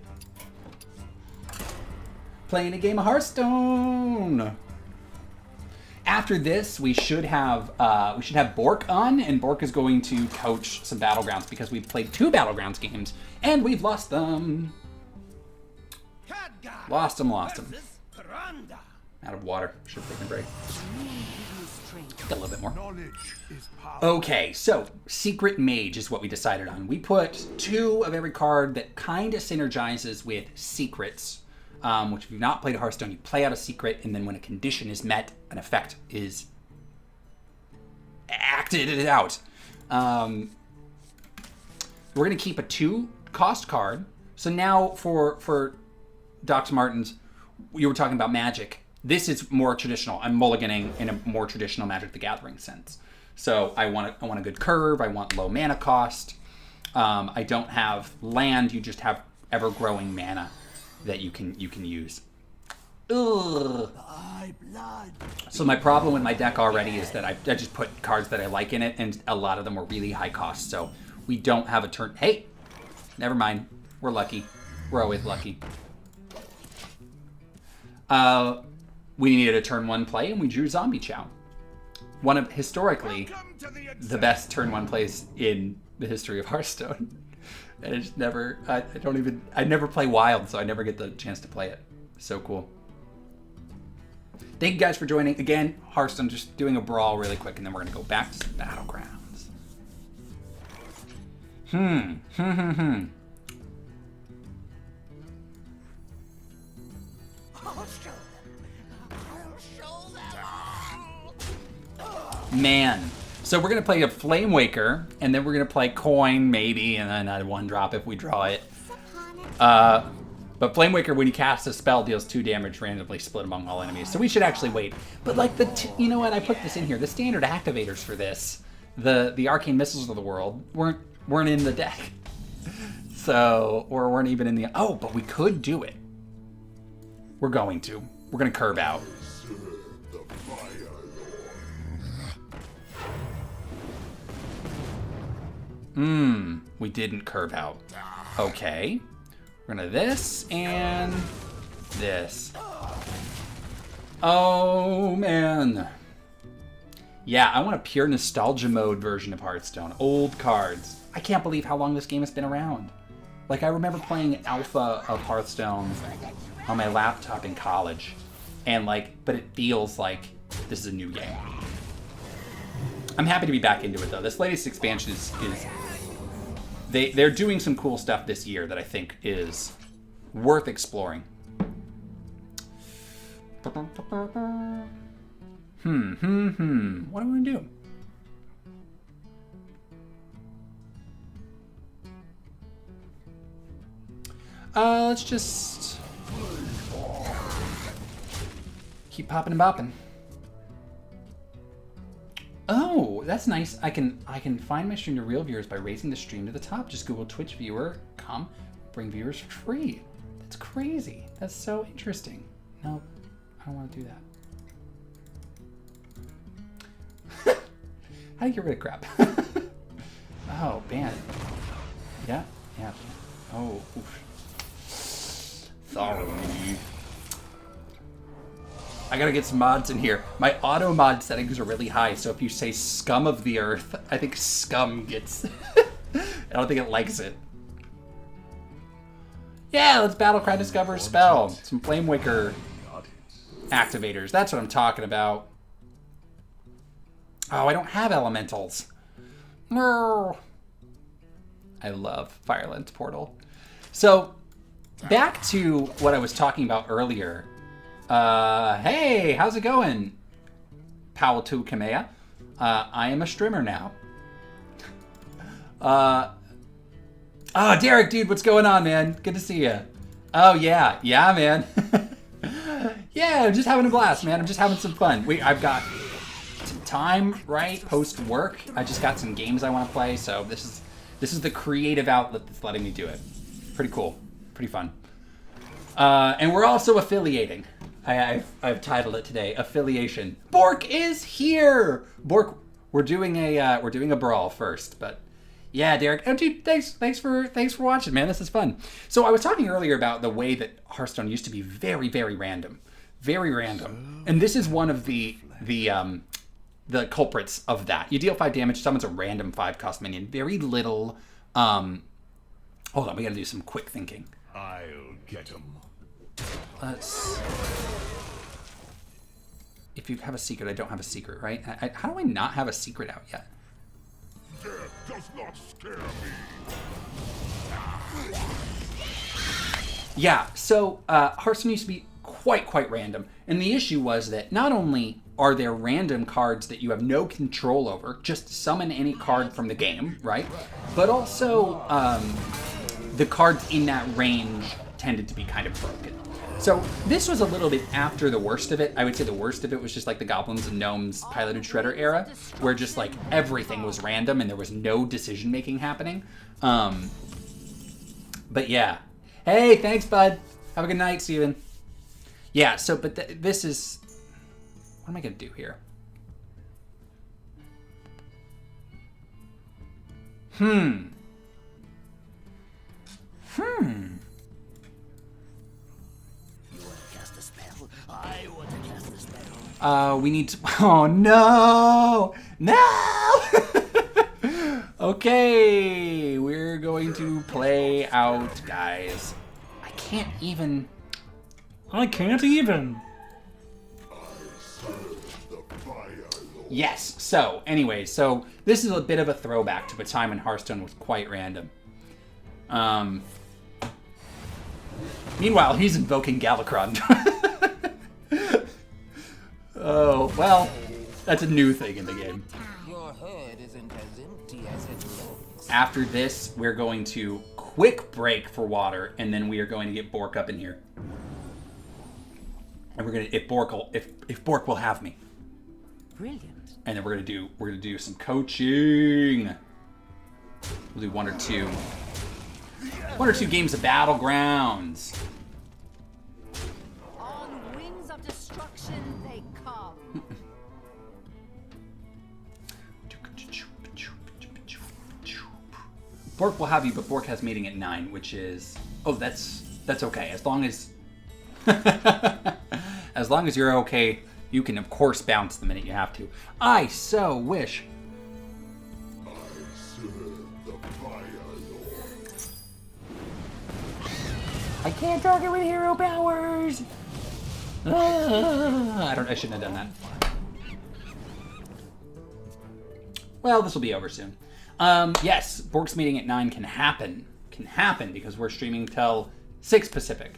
Playing a game of Hearthstone. After this, we should have Bork on, and Bork is going to coach some Battlegrounds because we've played 2 Battlegrounds games and we've lost them. Lost them. Out of water. Should have taken a break. Got a little bit more. Okay, so Secret Mage is what we decided on. We put 2 of every card that kind of synergizes with secrets which if you've not played Hearthstone, you play out a secret, and then when a condition is met, an effect is acted out. We're going to keep a 2-cost card. So now for Dox Martens, you were talking about Magic. This is more traditional. I'm mulliganing in a more traditional Magic the Gathering sense. So I want a good curve. I want low mana cost. I don't have land. You just have ever-growing mana that you can use. Ugh. So my problem with my deck already is that I just put cards that I like in it, and a lot of them were really high cost. So we don't have a turn. Hey, never mind. We're lucky. We're always lucky. We needed a turn 1 play, and we drew Zombie Chow. One of, historically, the best turn 1 plays in the history of Hearthstone. And it's never, I never play Wild, so I never get the chance to play it. So cool. Thank you guys for joining. Again, Hearthstone, just doing a brawl really quick, and then we're going to go back to some Battlegrounds. Man. So we're going to play a Flame Waker, and then we're going to play Coin, maybe, and then a 1-drop if we draw it. But Flame Waker, when you cast a spell, deals 2 damage randomly split among all enemies. So we should actually wait. But like you know what? I put this in here. The standard activators for this, the Arcane Missiles of the world, weren't in the deck. So, or weren't even in the... Oh, but we could do it. We're going to. We're going to curve out. We didn't curve out. Okay. We're gonna this and this. Oh, man. Yeah, I want a pure nostalgia mode version of Hearthstone. Old cards. I can't believe how long this game has been around. Like, I remember playing alpha of Hearthstone on my laptop in college. And but it feels like this is a new game. I'm happy to be back into it, though. This latest expansion is they're doing some cool stuff this year that I think is worth exploring. What am I gonna do? Let's just keep popping and bopping. Oh, that's nice. I can find my stream to real viewers by raising the stream to the top. Just Google Twitch viewer, bring viewers for free. That's crazy. That's so interesting. No, I don't want to do that. How do you get rid of crap? Oh, ban. Yeah. Oh, oof. Sorry. I gotta get some mods in here. My auto mod settings are really high, so if you say scum of the earth, I think scum gets... I don't think it likes it. Yeah, let's Battlecry discover a spell. Some Flame Waker activators. That's what I'm talking about. Oh, I don't have elementals. No. I love Firelens Portal. So, back to what I was talking about earlier. Hey, how's it going? Powell to Kamea. I am a streamer now. Derek, dude, what's going on, man? Good to see you. Oh, yeah, man. Yeah, I'm just having a blast, man. I'm just having some fun. I've got some time, right, post-work. I just got some games I want to play, so this is the creative outlet that's letting me do it. Pretty cool. Pretty fun. And we're also affiliating. I've titled it today, Affiliation. Bork is here! Bork, we're doing a brawl first, but yeah, Derek. Oh, dude, thanks for watching, man. This is fun. So I was talking earlier about the way that Hearthstone used to be very, very random. Very random. And this is one of the culprits of that. You deal 5 damage, summons a random 5-cost minion. Very little hold on, we gotta do some quick thinking. I'll get him. If you have a secret, I don't have a secret, right? How do I not have a secret out yet? Death does not scare me. Yeah, so Hearthstone used to be quite random. And the issue was that not only are there random cards that you have no control over, just summon any card from the game, right? But also the cards in that range tended to be kind of broken. So this was a little bit after the worst of it. I would say the worst of it was just like the Goblins and Gnomes Piloted Shredder era, where just like everything was random and there was no decision making happening. But yeah. Hey, thanks, bud. Have a good night, Steven. Yeah, so, but this is... What am I going to do here? You want to cast a spell? I want to cast a spell. We need to... Oh, no! No! Okay, we're going to play out, guys. I can't even... Yes, so, anyway, so this is a bit of a throwback to a time when Hearthstone was quite random. Meanwhile, he's invoking Galakron. Oh, well, that's a new thing in the game. Your head isn't as empty as it looks. After this, we're going to quick break for water, and then we are going to get Bork up in here. And we're gonna if Bork will have me. Brilliant. And then we're gonna do some coaching. We'll do one or two games of Battlegrounds. On wings of destruction they come. Bork will have you, but Bork has meeting at 9, which is that's okay. As long as as long as you're okay, you can of course bounce the minute you have to. I so wish. I serve the Fire Lord. I can't target with hero powers. I shouldn't have done that. Well, this will be over soon. Yes, Bork's meeting at 9 can happen because we're streaming till 6 Pacific.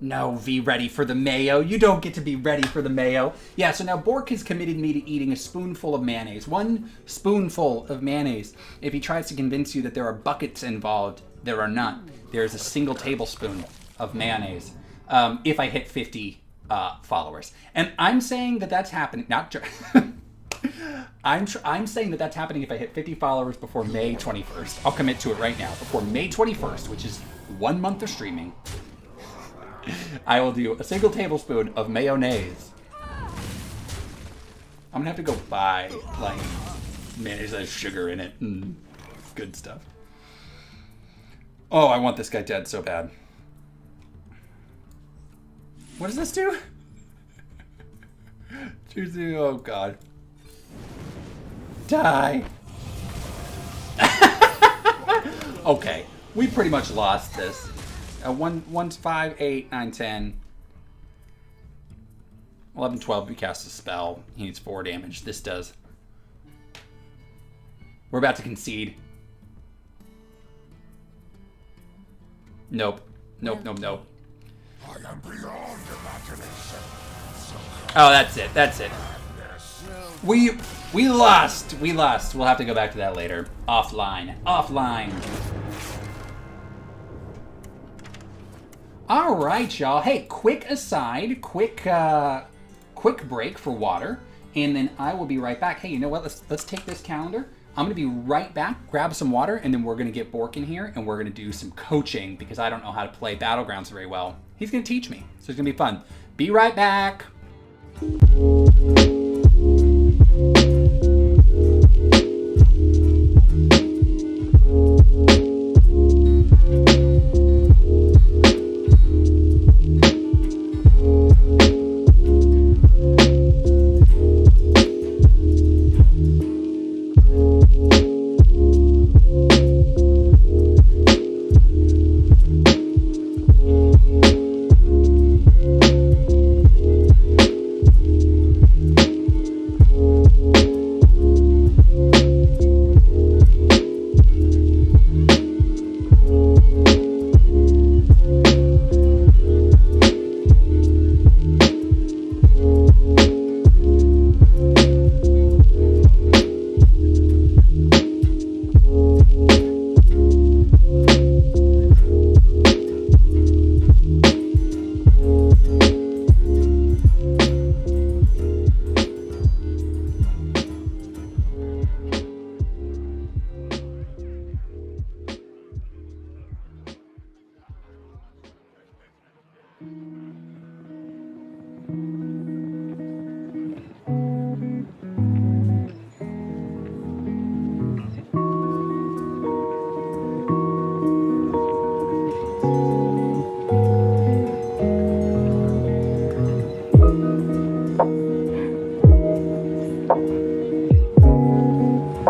No, V, ready for the mayo. You don't get to be ready for the mayo. Yeah, so now Bork has committed me to eating a spoonful of mayonnaise. 1 spoonful of mayonnaise. If he tries to convince you that there are buckets involved, there are not. There is a single tablespoon of mayonnaise. If I hit 50 followers. And I'm saying that that's happening. I'm saying that that's happening if I hit 50 followers before May 21st. I'll commit to it right now. Before May 21st, which is 1 month of streaming, I will do a single tablespoon of mayonnaise. I'm gonna have to go buy like mayonnaise that has sugar in it and good stuff. Oh, I want this guy dead so bad. What does this do? Choosing, oh god. Die. Okay, we pretty much lost this. 1, 5, 8, 9, 10. 11, 12, we cast a spell. He needs 4 damage. This does. We're about to concede. Nope. Nope. I am beyond imagination. Oh, that's it. That's it. We lost. We lost. We'll have to go back to that later. Offline. All right, y'all. Hey, quick aside, quick break for water, and then I will be right back. Hey, you know what? Let's take this calendar. I'm gonna be right back. Grab some water, and then we're gonna get Bork in here, and we're gonna do some coaching because I don't know how to play Battlegrounds very well. He's gonna teach me, so it's gonna be fun. Be right back.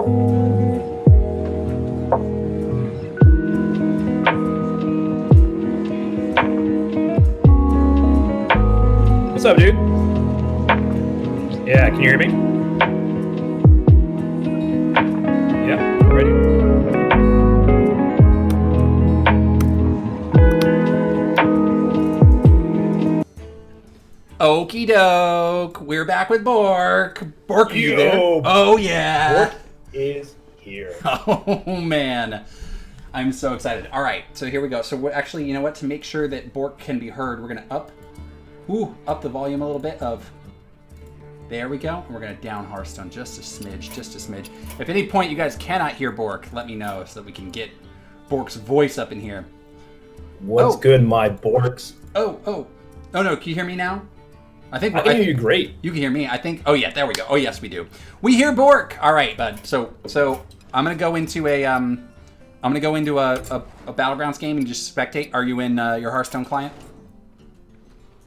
What's up, dude? Yeah, can you hear me? Yeah, ready. Okie doke. We're back with Bork. Bork, are you there? Yo. Oh, yeah. Bork is here. Oh, man. I'm so excited. All right, so here we go. So we're actually, you know what? To make sure that Bork can be heard, we're going to up the volume a little bit of... There we go. And we're going to down Hearthstone just a smidge. If at any point you guys cannot hear Bork, let me know so that we can get Bork's voice up in here. What's good, my Borks? Oh, no. Can you hear me now? I think I can hear you great. You can hear me. I think. Oh yeah, there we go. Oh yes, we do. We hear Bork. All right, bud. So I'm gonna go into a Battlegrounds game and just spectate. Are you in your Hearthstone client?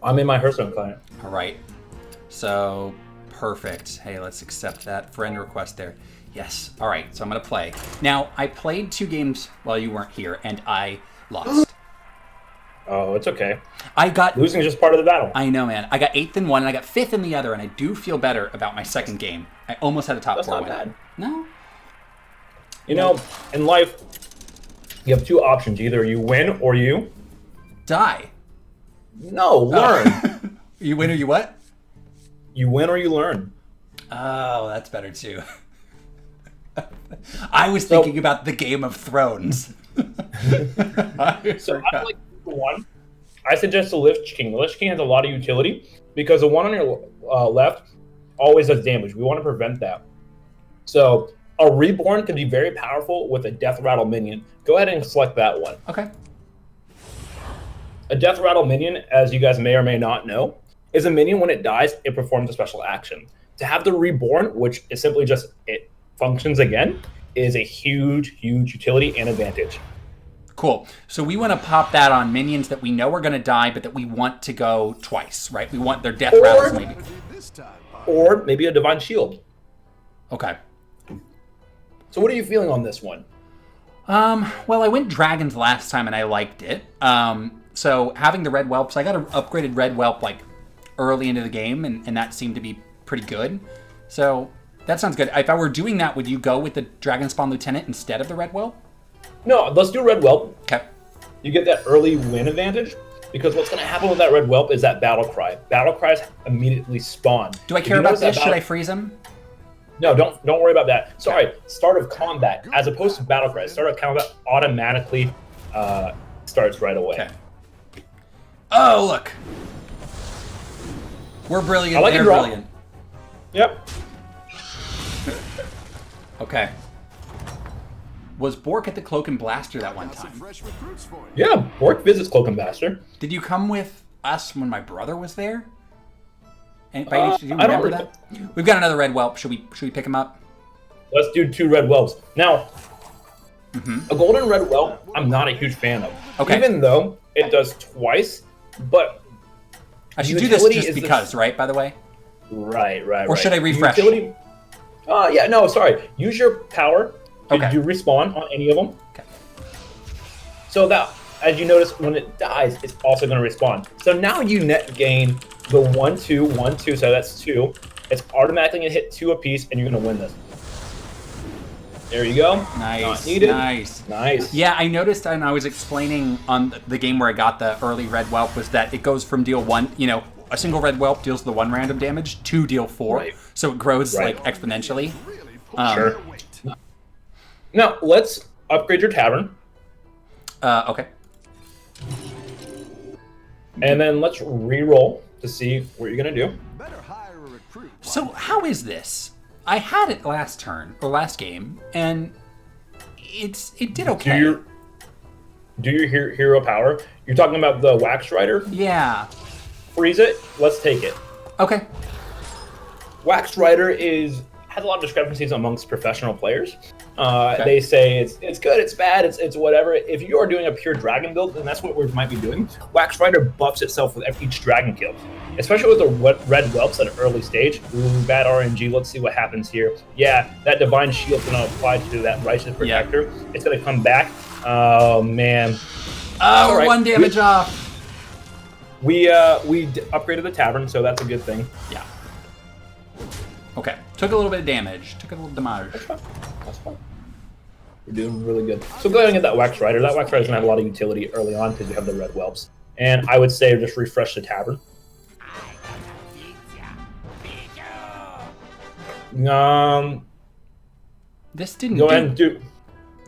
I'm in my Hearthstone client. All right. So perfect. Hey, let's accept that friend request there. Yes. All right. So I'm gonna play. Now I played 2 games while you weren't here, and I lost. Oh, it's okay. Losing is just part of the battle. I know, man. I got 8th in one, and I got 5th in the other, and I do feel better about my second game. I almost had a top That's 4 not win. bad. No? You know, in life, you have 2 options. Either you win or you... Die. No, learn. You win or you what? You win or you learn. Oh, that's better, too. I was thinking about the Game of Thrones. So I'm like, one, I suggest the Lich King. The Lich King has a lot of utility because the one on your left always does damage. We want to prevent that. So a Reborn can be very powerful with a Death Rattle minion. Go ahead and select that one. Okay. A Death Rattle minion, as you guys may or may not know, is a minion when it dies, it performs a special action. To have the Reborn, which is simply just it functions again, is a huge utility and advantage. Cool. So we want to pop that on minions that we know are going to die, but that we want to go twice, right? We want their death rattles, maybe. Or maybe a Divine Shield. Okay. So what are you feeling on this one? Well, I went Dragons last time and I liked it. So having the Red Whelps, I got an upgraded Red Whelp like early into the game, and that seemed to be pretty good. So that sounds good. If I were doing that, would you go with the Dragon Spawn Lieutenant instead of the Red Whelp? No, let's do Red Whelp. Okay. You get that early win advantage because what's going to happen with that Red Whelp is that Battle Cry. Battle Cries immediately spawn. Do I care about this? Should I freeze him? No, don't worry about that. Sorry, start of combat as opposed to Battle Cry. Start of combat automatically starts right away. Okay. Oh, look. We're brilliant. I like They're your draw. brilliant. Yep. Okay. Was Bork at the Cloak and Blaster that one time? Yeah, Bork visits Cloak and Blaster. Did you come with us when my brother was there? And do you I don't remember that? We've got another Red Whelp. Should we pick him up? Let's do 2 Red Whelps. Now, a Golden Red Whelp, I'm not a huge fan of. Okay. Even though it does twice, but I should do this just because, right, by the way? Right. Or should I refresh? Yeah, no, sorry. Use your power to Okay. do respawn on any of them. Okay. So that, as you notice, when it dies, it's also going to respawn. So now you net gain the 1-2, 1-2, so that's 2. It's automatically going to hit 2 apiece, and you're going to win this. There you go. Nice. Not needed. Nice. Yeah, I noticed, and I was explaining on the game where I got the early Red Whelp, was that it goes from deal 1, a single Red Whelp deals the 1 random damage to deal 4. Right. So it grows like exponentially. Sure. Now, let's upgrade your tavern. Okay. And then let's re-roll to see what you're going to do. So how is this? I had it last turn, or last game, and it did okay. Do your hero power. You're talking about the Wax Rider? Yeah. Freeze it. Let's take it. Okay. Wax Rider has a lot of discrepancies amongst professional players. Okay. They say it's good, it's bad, it's whatever. If you are doing a pure dragon build, then that's what we might be doing. Wax Rider buffs itself with each dragon kill. especially with the red whelps at an early stage. Ooh, bad RNG. Let's see what happens here. Yeah, that divine shield's gonna apply to that righteous protector. It's gonna come back. Oh man. Oh, right. 1 damage off. We upgraded the tavern, so that's a good thing. Yeah. Okay. Took a little bit of damage. Took a little damage. That's fine. We're doing really good. So go ahead and get that Wax Rider. That Wax Rider's gonna have a lot of utility early on because you have the red whelps. And I would say just refresh the tavern. This didn't Go ahead and do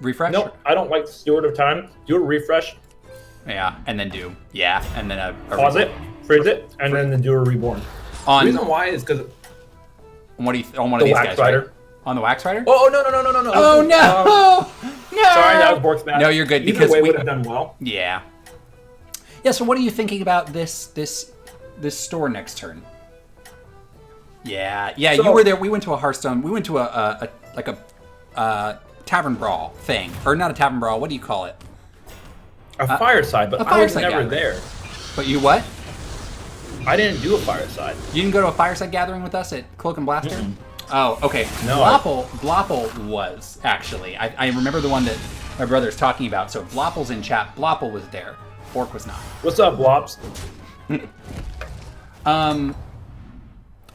refresh? No, I don't like the Steward of Time. Do a refresh. Yeah, and then do. Yeah, and then a Pause it, freeze it, and then do a reborn. On, the reason why is because on one of these guys, Rider. Right? On the Wax Rider? Oh, no. Oh, no! No! Sorry, that was Bork's bad. No, you're good. Either because way we would have done well. Yeah. Yeah, so what are you thinking about this store next turn? Yeah, So, you were there. We went to a Hearthstone. We went to a tavern brawl thing. Or not a tavern brawl, what do you call it? A fireside, but a I was fireside never gathering. there. But you what? I didn't do a fireside. You didn't go to a fireside gathering with us at Cloak and Blaster? Mm-mm. Oh, okay. No, Blopple was, actually. I remember the one that my brother's talking about. So Blopple's in chat. Blopple was there. Bork was not. What's up, Blops?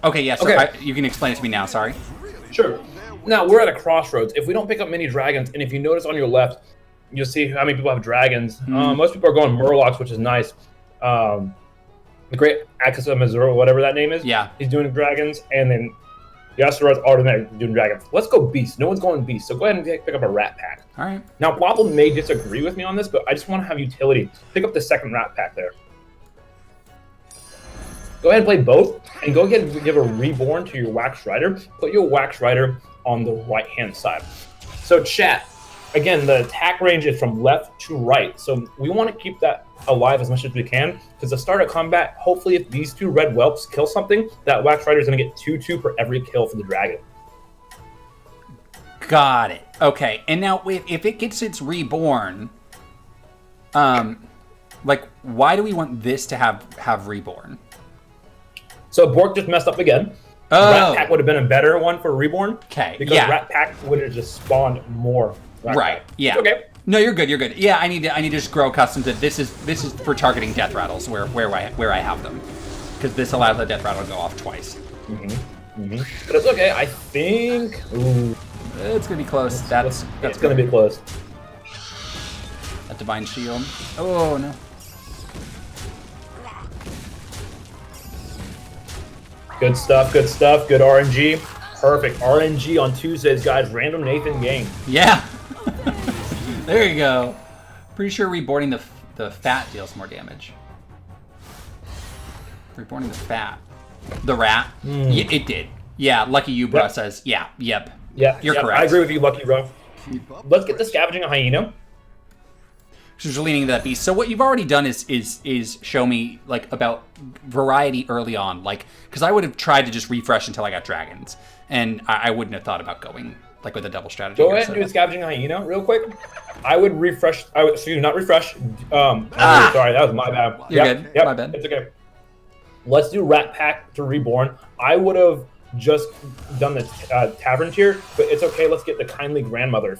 Okay, yeah, so Okay. you can explain it to me now, sorry. Sure. Now, we're at a crossroads. If we don't pick up many dragons, and if you notice on your left, you'll see how many people have dragons. Most people are going Murlocs, which is nice. The Great Axis of Missouri, whatever that name is, Yeah. he's doing dragons, and then Yasuro's automatic doing dragons. Let's go Beast. No one's going Beast, so go ahead and pick up a Rat Pack. All right. Now, Blobble may disagree with me on this, but I just want to have utility. Pick up the second Rat Pack there. Go ahead and play both, and go ahead and give a Reborn to your Wax Rider. Put your Wax Rider on the right-hand side. So, chat, again, the attack range is from left to right, so we want to keep that alive as much as we can, because the start of combat, hopefully if these two red whelps kill something, that Wax Rider is going to get 2/2 for every kill for the dragon. Got it. Okay, and now if it gets its Reborn, like, why do we want this to have Reborn? So Bork just messed up again. Oh. Rat Pack would have been a better one for Reborn. Okay, Because yeah. Rat Pack would have just spawned more. Right. Yeah. Okay. No, you're good. You're good. Yeah, I need to just grow accustomed to this is for targeting death rattles where I have them, because this allows the death rattle to go off twice. But it's okay. I think. Ooh, It's gonna be close. That's it's gonna be close. a divine shield. Oh no. Good stuff. Good stuff. Good RNG. Perfect RNG on Tuesdays, guys. Random Nathan game. Yeah. There you go. Pretty sure reborning the fat deals more damage. Reborning the fat. The rat. Yeah, it did. Yeah, Lucky You, bro, Yep. says, yeah, yep. Yeah, You're correct. I agree with you, Lucky Bro. Let's get the Scavenging Hyena. She's leaning into that beast. So what you've already done is show me like about variety early on, like because I would have tried to just refresh until I got dragons, and I wouldn't have thought about going like with a double strategy. Go here, ahead so. and do a Scavenging Hyena real quick. I would refresh. Excuse me, not refresh. Sorry, that was my bad. You're good. Yep, My bad. It's okay. Let's do Rat Pack to Reborn. I would have just done the Tavern tier, but it's okay. Let's get the Kindly Grandmother.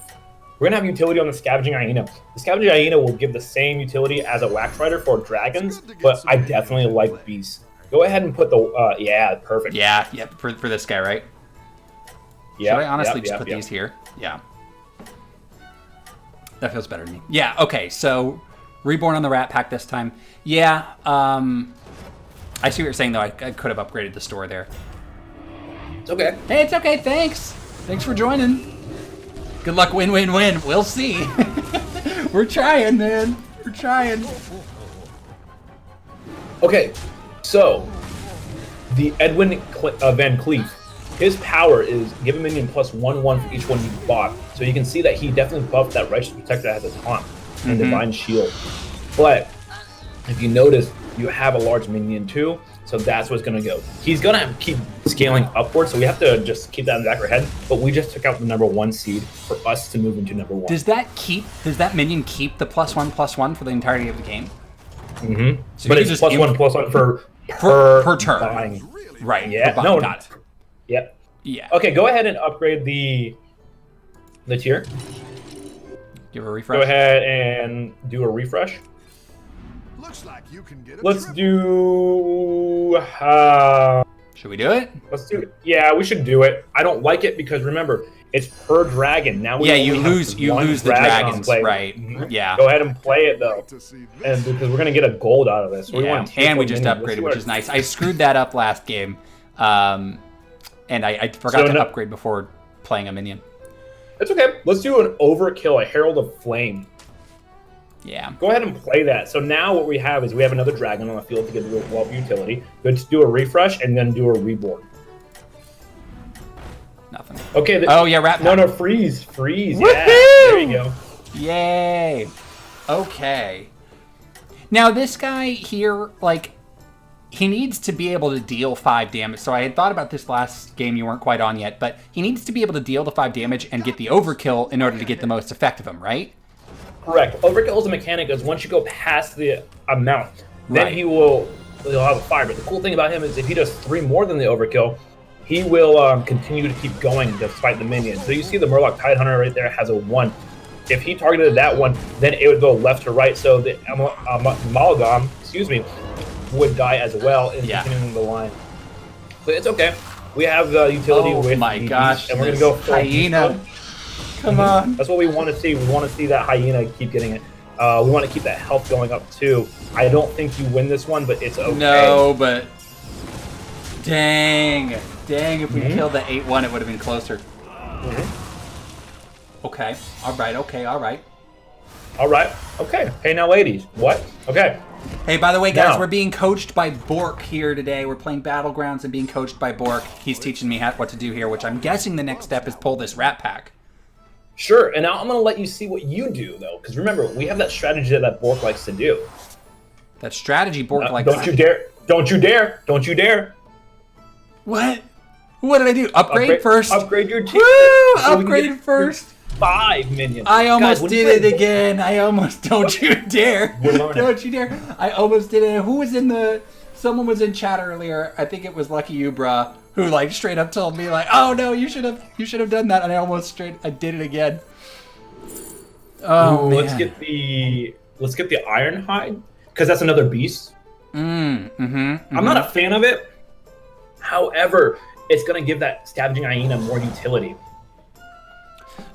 We're gonna have utility on the Scavenging Hyena. The Scavenging Hyena will give the same utility as a Wax Rider for dragons, but I definitely like Beast. Go ahead and put the yeah, perfect. Yeah, yep, for this guy, right? Yeah. Should I honestly just put these here? Yeah. That feels better to me. Yeah, okay, so Reborn on the Rat Pack this time. Yeah, I see what you're saying, though. I could have upgraded the store there. It's okay. Hey, it's okay, thanks. Thanks for joining. Good luck, win, win, win. We'll see. We're trying, man. We're trying. Okay, so the Edwin Van Cleef, his power is give a minion +1/1 for each one you bought. So you can see that he definitely buffed that Righteous Protector that has a taunt and Divine Shield. But if you notice, you have a large minion too, so that's what's going to go. He's going to keep scaling upwards, so we have to just keep that in the back of our head. But we just took out the #1 seed for us to move into #1. Does that minion keep the +1/+1 for the entirety of the game? Mm-hmm. So But you it's just +1/+1 for Per turn. buying. Right. Yeah. per No. got it. Yep. Yeah. Okay, go ahead and upgrade the tier. Give her a refresh. Go ahead and do a refresh. Looks like you can get a Let's triple. do. Should we do it? Let's do. Yeah, we should do it. I don't like it because remember, it's per dragon. Now we Yeah, only you have lose the one dragon on dragons, play. right? Mhm. Yeah. Go ahead and play it though, To see and this. because we're gonna get a gold out of this. So we Yeah. want to And we just upgraded, which is nice. I screwed that up last game, and I forgot So to upgrade before playing a minion. It's okay. Let's do an overkill, a Herald of Flame. Yeah. Go ahead and play that. So now what we have is we have another dragon on the field to get the 12 utility. Let's do a refresh and then do a reborn. Nothing. Okay. Oh yeah, rat. No, freeze. Yeah. Woohoo! There you go. Yay. Okay. Now this guy here, like, he needs to be able to deal 5 damage. So I had thought about this last game you weren't quite on yet, but he needs to be able to deal the 5 damage and get the overkill in order to get the most effect of him, right? Correct. Overkill is a mechanic is once you go past the amount, then Right. he'll have a fire. But the cool thing about him is if he does 3 more than the overkill, he will continue to keep going despite the minions. So you see the Murloc Tidehunter right there has a 1. If he targeted that one, then it would go left to right. So the Amalgam, would die as well in Yeah. continuing the line. But it's okay. We have the utility Oh with my the gosh, beast, and we're gonna this go full hyena. beast Come on. That's what we want to see. We want to see that hyena keep getting it. We want to keep that health going up too. I don't think you win this one, but it's okay. No, but dang, if we killed the 8-1, it would have been closer. Okay, all right, all right. All right. Okay. Hey now, ladies. What? Okay. Hey, by the way, guys, Now- we're being coached by Bork here today. We're playing Battlegrounds and being coached by Bork. He's teaching me what to do here, which I'm guessing the next step is pull this rat pack. Sure. And now I'm gonna let you see what you do though, because remember we have that strategy that Bork likes to do. That strategy Bork likes. Don't you dare! Don't you dare! Don't you dare! What? What did I do? Upgrade first? Upgrade your team. Woo! So we can Upgrade get first. 5 minions. I almost Guys, when you did play it again. I almost. Don't you dare. We're learning. Don't you dare. I almost did it. Who was in the. Someone was in chat earlier. I think it was Lucky You, bruh, who like straight up told me like, "Oh no, you should have done that," and I did it again. Oh Ooh, man. let's get the Ironhide because that's another beast. I'm not a fan of it. However, it's gonna give that scavenging hyena more utility.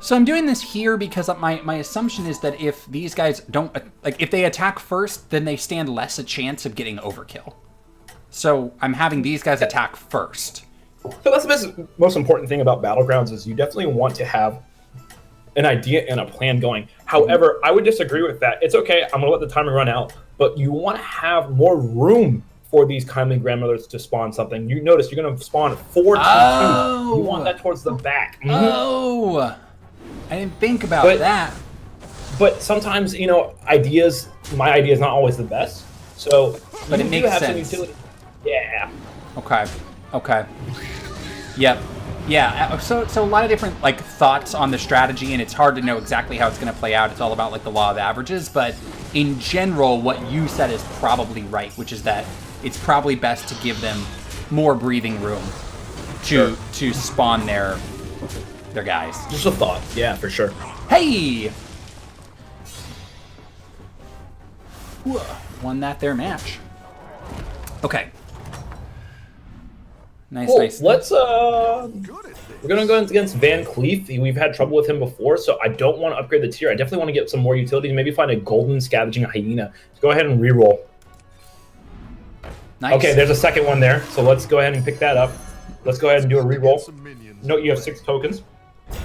So I'm doing this here because my assumption is that if these guys don't, like, if they attack first, then they stand less a chance of getting overkill. So I'm having these guys attack first. So that's the most important thing about Battlegrounds is you definitely want to have an idea and a plan going. However, I would disagree with that. It's okay. I'm gonna let the timer run out, but you want to have more room for these kindly grandmothers to spawn something. You notice you're gonna spawn 4 to 2. You want that towards the back. Oh, I didn't think about But- that. But sometimes, ideas. My idea is not always the best. So, But you it do makes have some sense. utility. Yeah. Okay. Yep. Yeah. So a lot of different like thoughts on the strategy, and it's hard to know exactly how it's going to play out. It's all about like the law of averages, but in general, what you said is probably right, which is that it's probably best to give them more breathing room to spawn their guys. Just a thought. Yeah, for sure. Hey! Whoa, won that their match. Okay. Nice, Cool. nice. Let's Good at this. we're gonna go against Van Cleef. We've had trouble with him before, so I don't want to upgrade the tier. I definitely want to get some more utility. Maybe find a golden scavenging hyena. Go ahead and reroll. Nice. Okay, there's a second one there, so let's go ahead and pick that up. Let's go ahead and do a reroll. Some minions. Note you have 6 tokens. You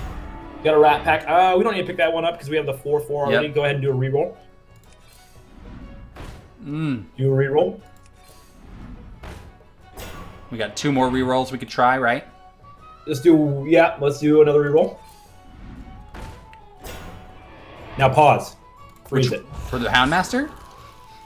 got a rat pack. We don't need to pick that one up because we have the 4/4 already. Yep. Go ahead and do a reroll. Do a reroll. We got 2 more rerolls we could try, right? Let's do another reroll. Now pause. Freeze it. For the Houndmaster?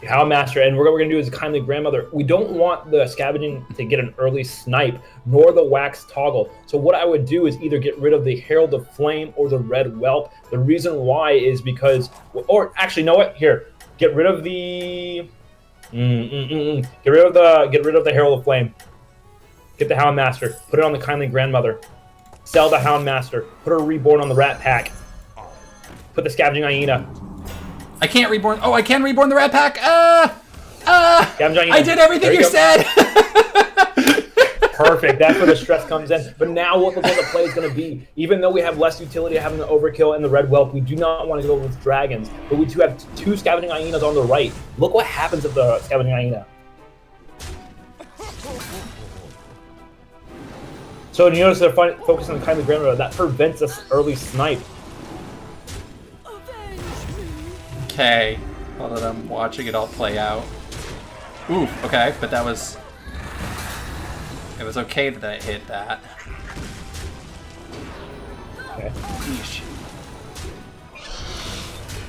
Houndmaster, and what we're going to do is a kindly grandmother. We don't want the scavenging to get an early snipe, nor the wax toggle. So what I would do is either get rid of the Herald of Flame or the Red Whelp. The reason why is because, or actually, you know what? Here, get rid of the Get rid of the Herald of Flame. Get the Hound Master. Put it on the Kindly Grandmother. Sell the Hound Master. Put a Reborn on the Rat Pack. Put the Scavenging Hyena. I can't reborn. Oh, I can reborn the Rat Pack. Scavenging Hyena. I did everything you said. Perfect. That's where the stress comes in. But now look at what the play is going to be. Even though we have less utility having the Overkill and the Red Whelp, we do not want to go with Dragons. But we do have 2 Scavenging Hyenas on the right. Look what happens with the Scavenging Hyena. So you notice they're focusing on the Kindly Grandmother. That prevents us early snipe. Okay. Hold on, I'm watching it all play out. Oof, okay, but that was... It was okay that I hit that. Okay. Yeesh.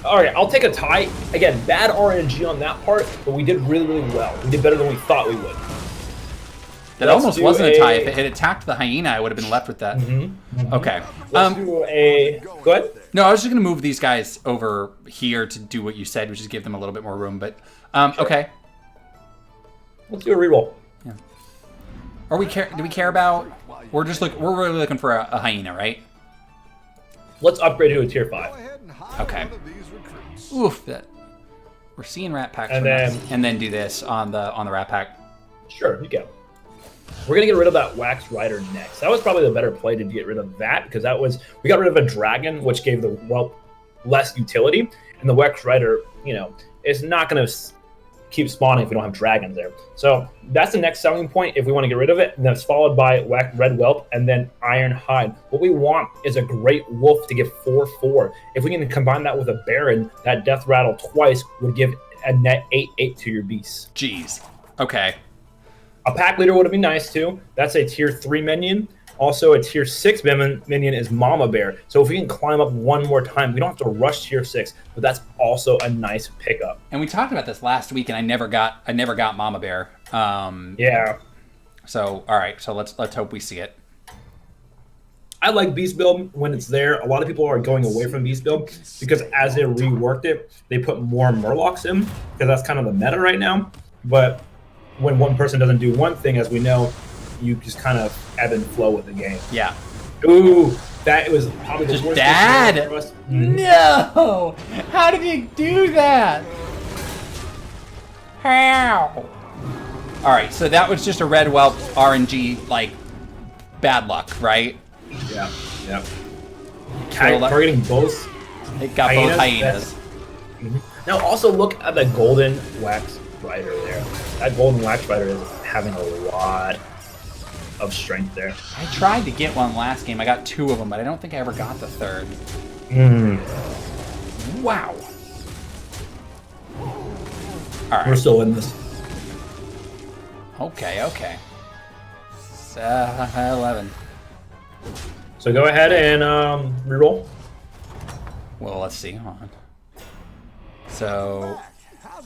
Alright, I'll take a tie. Again, bad RNG on that part, but we did really, really well. We did better than we thought we would. That almost wasn't a tie. If it had attacked the hyena, I would have been left with that. Okay. Let's do a... Go ahead. No, I was just going to move these guys over here to do what you said, which is give them a little bit more room, but... Okay. Let's do a reroll. Yeah. Do we care about... We're really looking for a hyena, right? Let's upgrade to a tier 5. Okay. Oof, that... We're seeing Rat Packs And then do this on the Rat Pack. Sure, you go. We're going to get rid of that Wax Rider next. That was probably the better play to get rid of that, because we got rid of a Dragon, which gave the Whelp less utility, and the Wax Rider, is not going to keep spawning if we don't have Dragons there. So that's the next selling point if we want to get rid of it, and that's followed by Red Whelp and then Iron Hide. What we want is a Great Wolf to give 4/4. If we can combine that with a Baron, that Death Rattle twice would give a net 8/8 to your beasts. Jeez. Okay. A Pack Leader would be nice too. That's a tier 3 minion. Also, a tier 6 minion is Mama Bear. So if we can climb up one more time, we don't have to rush tier 6, but that's also a nice pickup. And we talked about this last week, and I never got Mama Bear. Yeah. So all right. So let's hope we see it. I like Beast Build when it's there. A lot of people are going away from Beast Build because as they reworked it, they put more Murlocs in because that's kind of the meta right now. But when one person doesn't do one thing, as we know, you just kind of ebb and flow with the game. Yeah. Ooh, that was probably the worst Dad! for us. No! How did he do that? How? Alright, so that was just a Red Whelp RNG, bad luck, right? Yeah, yeah. Targeting both. It got both hyenas. Now also look at the Golden Wax Rider there. That Golden Wax Rider is having a lot of strength there. I tried to get one last game. I got 2 of them, but I don't think I ever got the 3rd. Wow. All right. We're still in this. Okay. 11. So go ahead and reroll. Well, let's see. Hold on.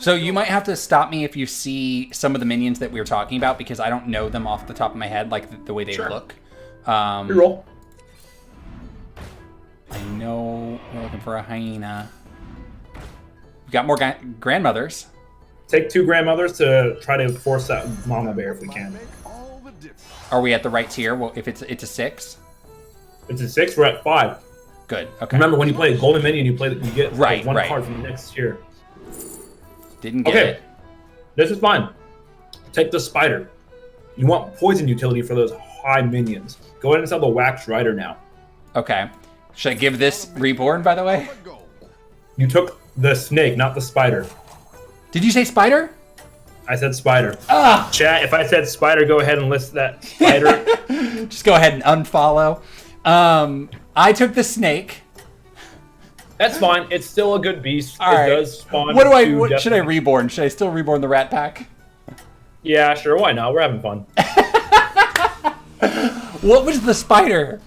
So you might have to stop me if you see some of the minions that we were talking about, because I don't know them off the top of my head, like the way they look. Reroll. I know we're looking for a hyena. We got more grandmothers. Take 2 grandmothers to try to force that Mama Bear if we can. Are we at the right tier? Well, if it's a 6. It's a 6. We're at 5. Good. Okay. Remember, when you play a Golden Minion, you get one right. card from the next tier. Didn't get it. This is fine. Take the Spider. You want poison utility for those high minions. Go ahead and sell the Wax Rider now. Okay. Should I give this Reborn, by the way? You took the Snake, not the Spider. Did you say Spider? I said Spider. Ah! Chat, if I said Spider, go ahead and list that Spider. Just go ahead and unfollow. I took the Snake. That's fine. It's still a good beast. All right. It does spawn. What should I reborn? Should I still reborn the Rat Pack? Yeah, sure. Why not? We're having fun. What was the Spider?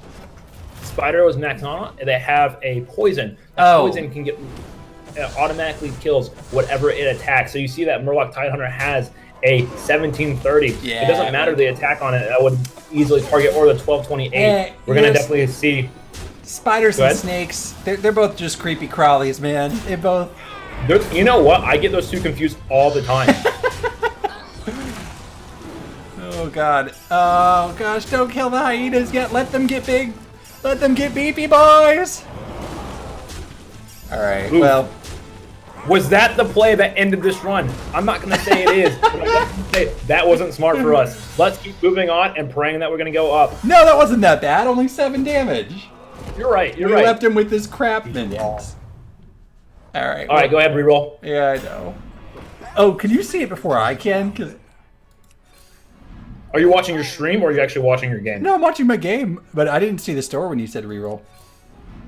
Spider was Nactana. They have a poison. That poison can get automatically kills whatever it attacks. So you see that Murloc Tidehunter has a 1730. Yeah, it doesn't matter the attack on it. That would easily target, or the 1228. We're gonna definitely see. Spiders and snakes, they're both just creepy crawlies, man. They both... You know what? I get those two confused all the time. Oh god. Oh gosh, don't kill the hyenas yet. Let them get big. Let them get beefy, boys. Alright, Ooh. well. Was that the play that ended this run? I'm not going to say it is, but I'm going to say that wasn't smart for us. Let's keep moving on and praying that we're going to go up. No, that wasn't that bad. Only 7 damage. You're right, you're We right. left him with this crap minions. Alright. Alright, go ahead, reroll. Yeah, I know. Oh, can you see it before I can? 'Cause Are you watching your stream or are you actually watching your game? no, I'm watching my game, but I didn't see the store when you said reroll.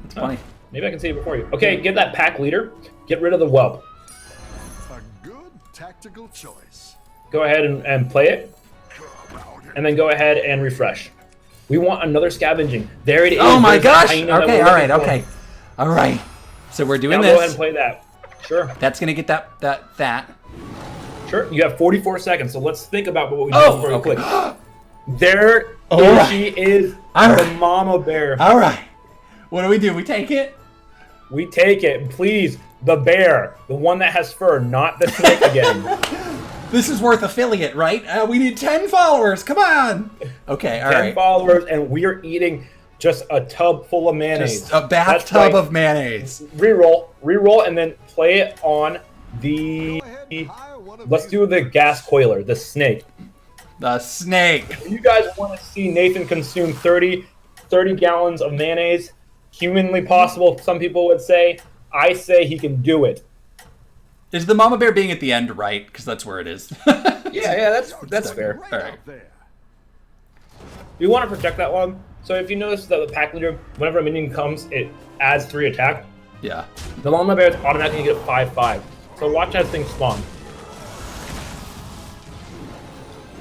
That's funny. Maybe I can see it before you. Okay, get that pack leader. Get rid of the whelp. A good tactical choice. Go ahead and play it. And then go ahead and refresh. We want another scavenging. There it is. Oh my There's the gosh! hyena that Okay, we're alright, looking for. okay. Alright. So we're doing Now this. go ahead and play that. Sure. That's gonna get that. Sure. You have 44 seconds, so let's think about what we do Oh, real okay. quick. There Alright. she is, Alright. the mama bear. Alright. What do? We take it? We take it. Please, the bear. The one that has fur, not the snake again. This is worth affiliate, right? We need 10 followers. Come on. Okay, 10 alright. followers, and we are eating just a tub full of mayonnaise. Just a bathtub That's right. of mayonnaise. Reroll, and then play it on the... Go ahead and hire one of Let's these do the gas coiler, the snake. The snake. If you guys want to see Nathan consume 30 gallons of mayonnaise, humanly possible, some people would say, I say he can do it. Is the mama bear being at the end right? Because that's where it is. Yeah, that's fair. right Alright. out there. We want to protect that one. So if you notice that the pack leader, whenever a minion comes, it adds 3 attack. Yeah. The Mama Bears automatically get 5/5. So watch as things spawn.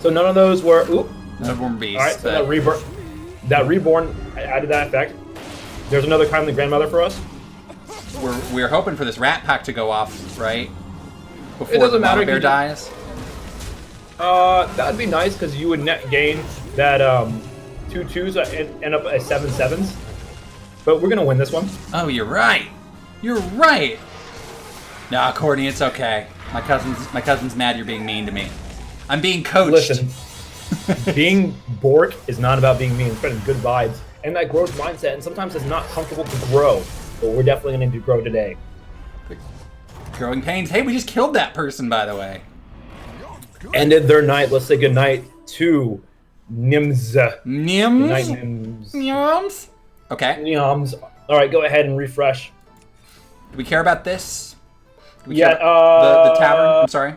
So none of those were. Oop. None of them are beasts. All right. So but that reborn added that effect. There's another kindly grandmother for us. we're hoping for this rat pack to go off, right? Before It doesn't the matter mama if bear you do- dies. That'd be nice because you would net gain that 2 2s that end up as 7 7s. But we're gonna win this one. Oh, you're right. You're right. Nah, Courtney, it's okay. My cousin's mad you're being mean to me. I'm being coached. Listen, being Bork is not about being mean. It's spreading good vibes and that growth mindset. And sometimes it's not comfortable to grow, but we're definitely going to grow today. Growing pains. Hey, we just killed that person, by the way. Ended their night. Let's say goodnight to Nims. Good night, Nims? Nims. Nims? Okay. Nims. All right, go ahead and refresh. Do we care about this? Do we Yeah, care about the tavern? I'm sorry.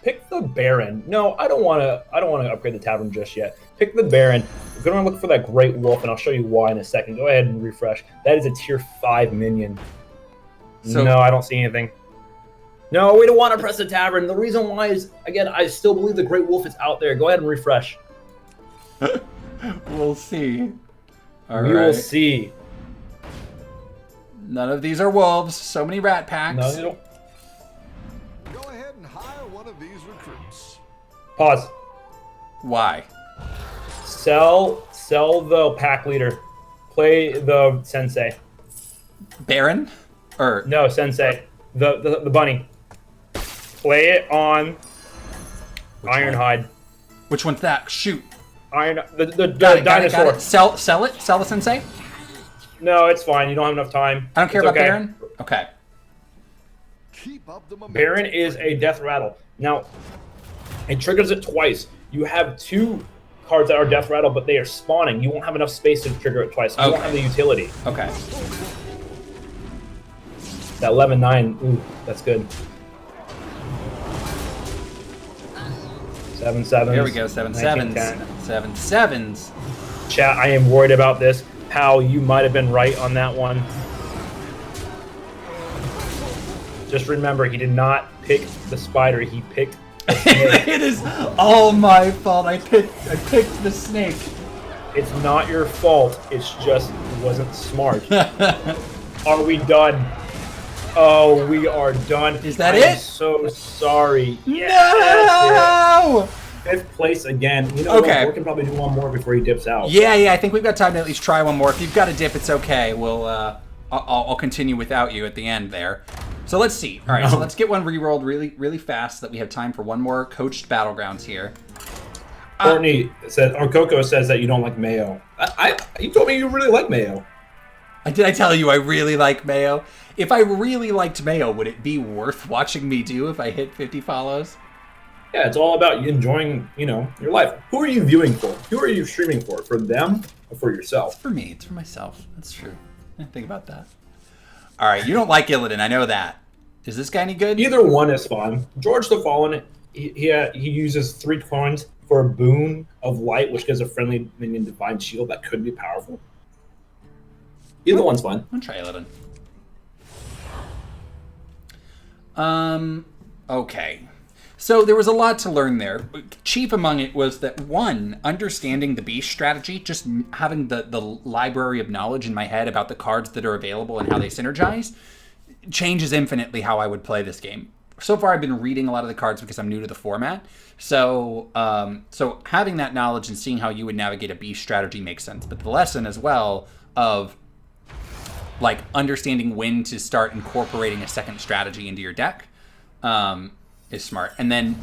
Pick the Baron. No, I don't want to upgrade the tavern just yet. Pick the Baron. We're gonna look for that Great Wolf, and I'll show you why in a second. Go ahead and refresh. That is a tier 5 minion. So- No, I don't see anything. No, we don't want to press the tavern. The reason why is, again, I still believe the Great Wolf is out there. Go ahead and refresh. We'll see. All We will right. see. None of these are wolves. So many rat packs. No, you don't. Go ahead and hire one of these recruits. Pause. Why? Sell the pack leader. Play the sensei. Baron? Or No, sensei. The bunny. Play it on Ironhide. which one's that? Shoot. The Got it, got it, dinosaur. got it. Sell it? Sell the sensei? No, it's fine. You don't have enough time. I don't care It's about okay. Baron? Okay. Keep up the momentum. Baron is a death rattle. Now, it triggers it twice. You have 2 cards that are death rattle, but they are spawning. You won't have enough space to trigger it twice. You won't Okay. have the utility. Okay. That 11-9, ooh, that's good. 7 7s. Here we go. 7 sevens. 7 sevens. Chat, I am worried about this. Pal, you might have been right on that one. Just remember, he did not pick the spider. He picked the snake. It is all my fault. I picked the snake. It's not your fault. It's just it wasn't smart. Are we done? Oh, we are done. Is that I am it? so sorry. No! 5th place again. You know Okay. what? We can probably do one more before he dips out. Yeah, I think we've got time to at least try one more. If you've got a dip, it's okay. We'll I'll continue without you at the end there. So let's see. All right, so let's get one re-rolled really fast so that we have time for one more coached Battlegrounds here. Courtney says, or Coco says that you don't like mayo. You told me you really like mayo. Did I tell you I really like mayo? If I really liked mayo, would it be worth watching me do if I hit 50 follows? Yeah, it's all about you enjoying, your life. Who are you viewing for? Who are you streaming for? For them or for yourself? For me. It's for myself. That's true. Think about that. All right, you don't like Illidan. I know that. Is this guy any good? Either one is fine. George the Fallen, he uses 3 coins for a boon of light, which gives a friendly minion divine shield that could be powerful. Either one's fine. I'll try Illidan. Okay. So there was a lot to learn there. Chief among it was that, one, understanding the beast strategy, just having the library of knowledge in my head about the cards that are available and how they synergize, changes infinitely how I would play this game. So far, I've been reading a lot of the cards because I'm new to the format. So having that knowledge and seeing how you would navigate a beast strategy makes sense. But the lesson as well of like understanding when to start incorporating a second strategy into your deck is smart. And then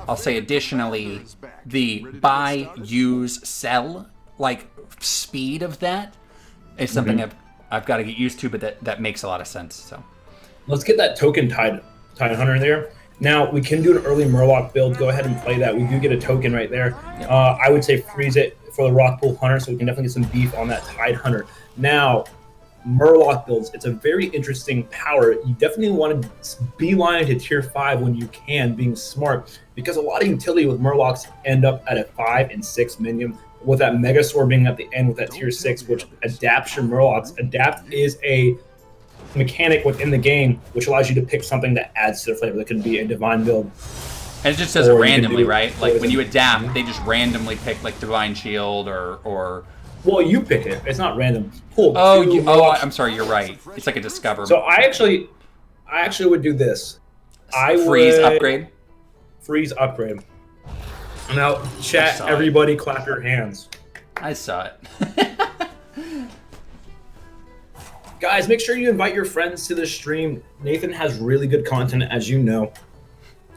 I'll say additionally, the buy, use, sell, like speed of that is something I've got to get used to, but that makes a lot of sense. So let's get that token Tide Hunter there. Now we can do an early Murloc build. Go ahead and play that. We do get a token right there. Yep. I would say freeze it for the Rock Pool Hunter, so we can definitely get some beef on that Tide Hunter. Now, Murloc builds, it's a very interesting power. You definitely want to beeline to tier 5 when you can, being smart, because a lot of utility with Murlocs end up at a 5 and 6 minion, with that Mega Sword being at the end with that tier 6, which adapts your Murlocs. Adapt is a mechanic within the game, which allows you to pick something that adds to the flavor. That could be a divine build. And it just says it randomly, right? Like when you adapt, they just randomly pick like Divine Shield or Well, you pick it. It's not random. Cool. I'm sorry. You're right. It's like a discover. So I actually would do this. Freeze upgrade. Freeze upgrade. Now, chat. Everybody, clap your hands. I saw it. Guys, make sure you invite your friends to the stream. Nathan has really good content, as you know.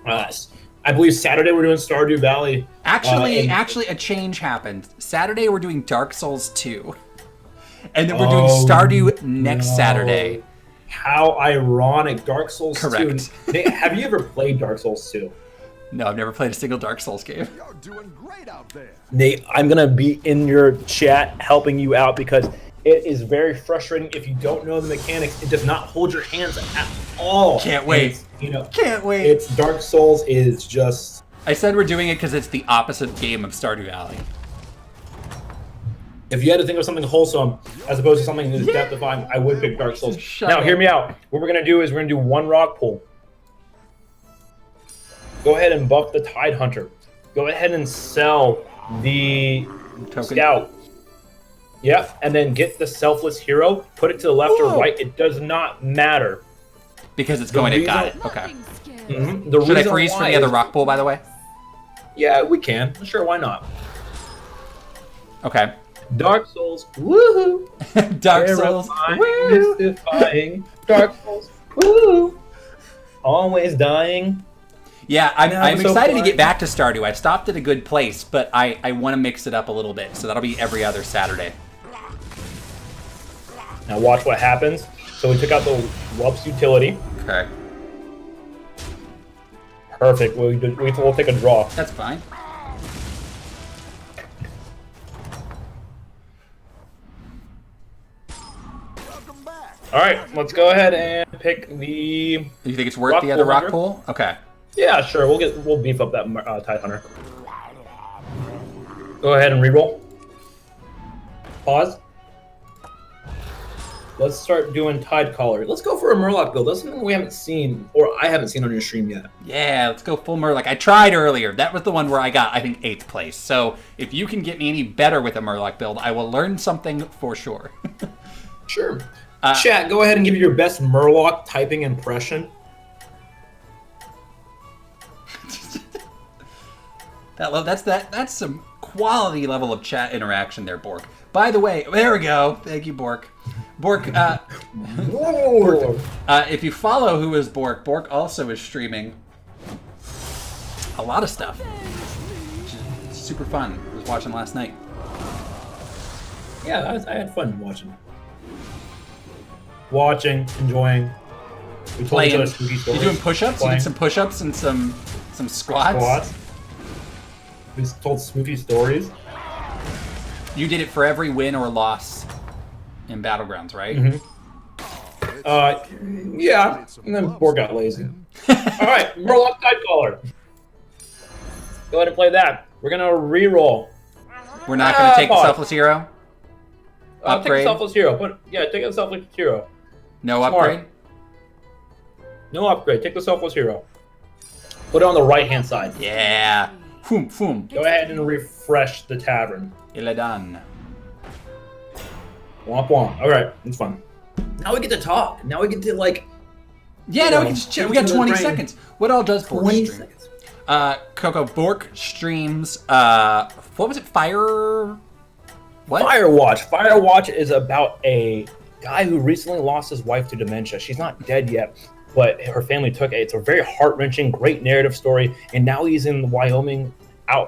I believe Saturday we're doing Stardew Valley. Actually, a change happened. Saturday we're doing Dark Souls 2. And then we're doing Stardew next Saturday. How ironic. Dark Souls Correct. 2. Nate, have you ever played Dark Souls 2? No, I've never played a single Dark Souls game. You're doing great out there. Nate, I'm going to be in your chat helping you out because it is very frustrating if you don't know the mechanics. It does not hold your hands at all. Can't wait. Can't wait. It's Dark Souls is just... I said we're doing it because it's the opposite game of Stardew Valley. If you had to think of something wholesome as opposed to something that's death-defying, I would pick Dark Souls. Now, hear me out. What we're going to do is we're going to do one rock pull. Go ahead and buff the Tide Hunter. Go ahead and sell the Token. Scout. Yep, and then get the Selfless Hero. Put it to the left or right. It does not matter. Because it's going, it got it. Okay. Should I freeze for the other rock pool, by the way? Yeah, we can. Sure, why not? Okay. Dark Souls, woohoo! Dark Souls, woo! Mystifying. Dark Souls, woo! Always dying. Yeah, I'm so excited fun. to get back to Stardew. I've stopped at a good place, but I want to mix it up a little bit, so that'll be every other Saturday. Now watch what happens. So we took out the Whelp's utility. Okay. Perfect. We'll take a draw. That's fine. Welcome back. All right, let's go ahead and pick the... You think it's worth the other rock pool? Okay. Yeah, sure. We'll beef up that Tide Hunter. Go ahead and reroll. Pause. Let's start doing Tide Collar. Let's go for a Murloc build. That's something we haven't seen, or I haven't seen on your stream yet. Yeah, let's go full Murloc. I tried earlier. That was the one where I got, I think, 8th place. So if you can get me any better with a Murloc build, I will learn something for sure. Sure. Chat, go ahead and give me your best Murloc typing impression. That's some quality level of chat interaction there, Bork. By the way, there we go. Thank you, Bork. Bork, if you follow who is Bork, Bork also is streaming a lot of stuff. super fun. I was watching last night. Yeah, I had fun watching, enjoying. We told each other spooky You stories. doing push-ups? You did some push-ups and some squats. We told spooky stories. You did it for every win or loss in Battlegrounds, right? Yeah. And then Borg got lazy. All right, Murloc Tidecaller. Go ahead and play that. We're gonna re-roll. We're not going to take the pause. Selfless Hero? Take Upgrade? a Selfless Hero. Take a Selfless Hero. No Smart. upgrade? No upgrade. Take the Selfless Hero. Put it on the right-hand side. Yeah. Foom, foom. Go ahead and refresh the tavern. Iladan. Womp womp. All right, it's fun. Now we get to talk. Now we get to like. Yeah, now we can just chat. We got 20 seconds. What all does Bork 20 stream? seconds. Coco, Bork streams, what was it? What? Firewatch. Firewatch is about a guy who recently lost his wife to dementia. She's not dead yet, but her family took it. It's a very heart-wrenching, great narrative story, and now he's in the Wyoming in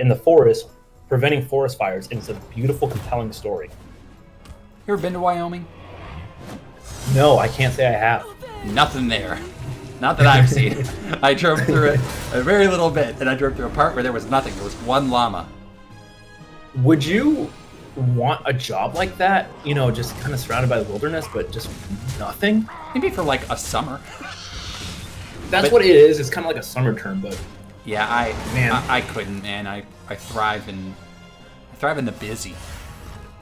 the forest, preventing forest fires, and it's a beautiful, compelling story. You ever been to Wyoming? No, I can't say I have. Nothing there. Not that I've seen. I drove through it a very little bit, and I drove through a part where there was nothing. There was one llama. Would you want a job like that? You know, just kind of surrounded by the wilderness, but just nothing? Maybe for like a summer. That's what it is. It's kind of like a summer term, but Yeah, Man. I couldn't, man. I thrive in the busy.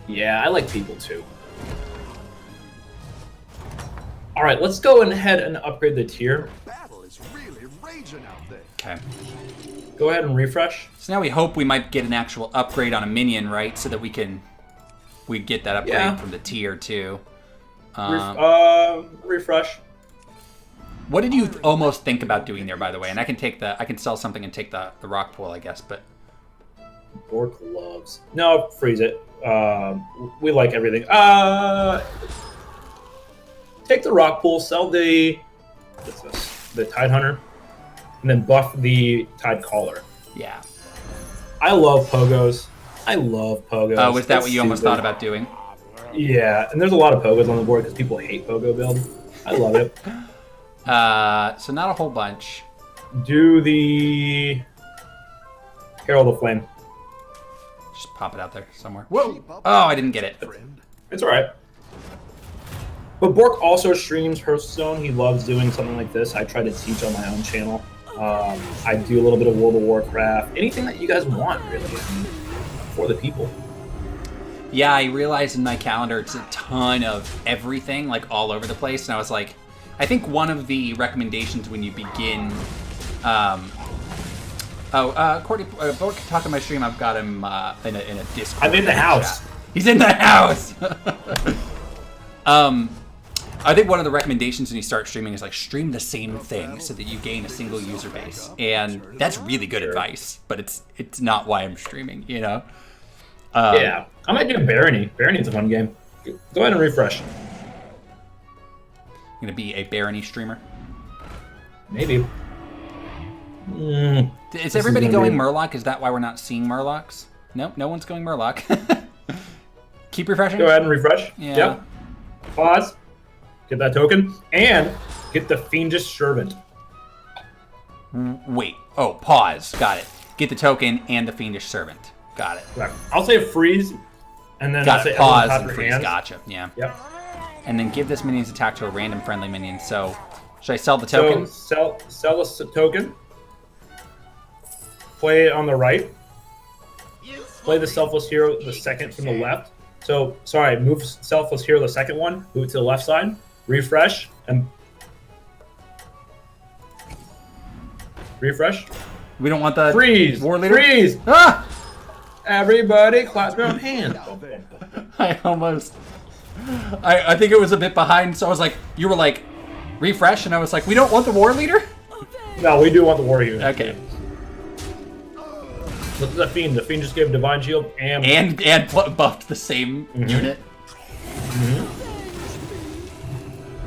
yeah, I like people too. All right, let's go ahead and upgrade the tier. Battle is really raging out there. Okay. Go ahead and refresh. So now we hope we might get an actual upgrade on a minion, right? So that we get that upgrade Yeah. from the tier too. Refresh. What did you almost think about doing there, by the way? And I can sell something and take the rock pool, I guess. But Bork loves. No, freeze it. We like everything. Take the rock pool, sell the Tide Hunter, and then buff the Tide Caller. yeah. I love pogos. Oh, was that It's what you almost stupid. thought about doing? Yeah, and there's a lot of pogos on the board because people hate pogo build. I love it. So not a whole bunch. Do the Herald of Flame. Just pop it out there somewhere. Whoa! Oh, I didn't get it. Friend. It's alright. But Bork also streams Hearthstone. He loves doing something like this. I try to teach on my own channel. I do a little bit of World of Warcraft. Anything that you guys want, really, for the people. Yeah, I realized in my calendar it's a ton of everything, like all over the place, and I was like, I think one of the recommendations when you begin, Courtney, Bork can talk on my stream. I've got him in a Discord. I'm in the house. Chat. He's in the house. I think one of the recommendations when you start streaming is like stream the same thing so that you gain a single user base, and that's really good advice. But it's not why I'm streaming, you know. Yeah, I might do Barony. Barony's a fun game. Go ahead and refresh. I'm gonna be a Barony streamer. Maybe. Is everybody going Murloc? Is that why we're not seeing Murlocs? Nope, no one's going Murloc. Keep refreshing. Go ahead and refresh. Yeah. Yep. Pause. Get that token. And get the Fiendish Servant. Wait. Oh, pause. Got it. Get the token and the Fiendish Servant. Got it. Right. I'll say freeze. And then I'll Got say it. Pause everyone and tap freeze. your hands. Gotcha. Yeah. Yep. And then give this minion's attack to a random friendly minion. So, should I sell the token? So sell the token. Play it on the right. Play the Selfless Hero the second from the left. So, sorry, move Selfless Hero the second one. Move it to the left side. Refresh. And refresh. We don't want the Freeze! war leader. Freeze! Ah! Everybody clap their hands. I almost. I think it was a bit behind, so I was like, you were like, refresh, and I was like, we don't want the war leader? No, we do want the warrior. Okay. Look at the Fiend. The Fiend just gave Divine Shield And buffed the same unit.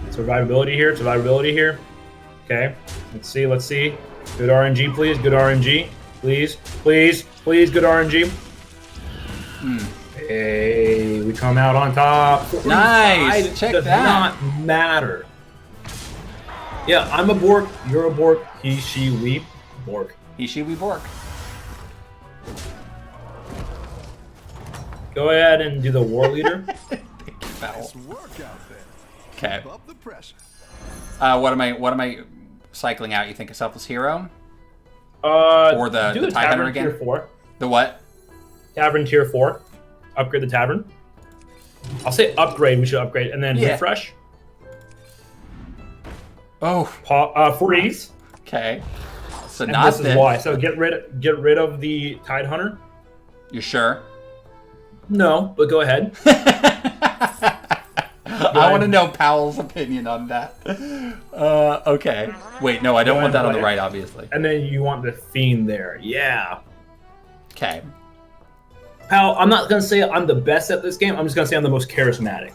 Survivability here. Survivability here. Okay. Let's see. Good RNG, please. Good RNG. Please, please, please, good RNG. Hey, we come out on top. Nice. Check does that. Not matter. Yeah, I'm a Bork. You're a Bork. He, she, we, Bork. He, she, we, Bork. Go ahead and do the war leader. Nice work out there. Okay. Keep up the pressure. What am I cycling out? You think a selfless hero? Or the do the Tie Hunter tavern again? tier 4. The what? Tavern tier 4. Upgrade the tavern. I'll say upgrade. We should upgrade and then Yeah. refresh. Oh. Freeze. Okay. So And not this is why. So get rid of the Tide Hunter. You sure? No, but go ahead. I want to know Powell's opinion on that. Okay. Wait, no, I don't want that on the right, obviously. And then you want the Fiend there. Yeah. Okay. Pal, I'm not going to say I'm the best at this game. I'm just going to say I'm the most charismatic.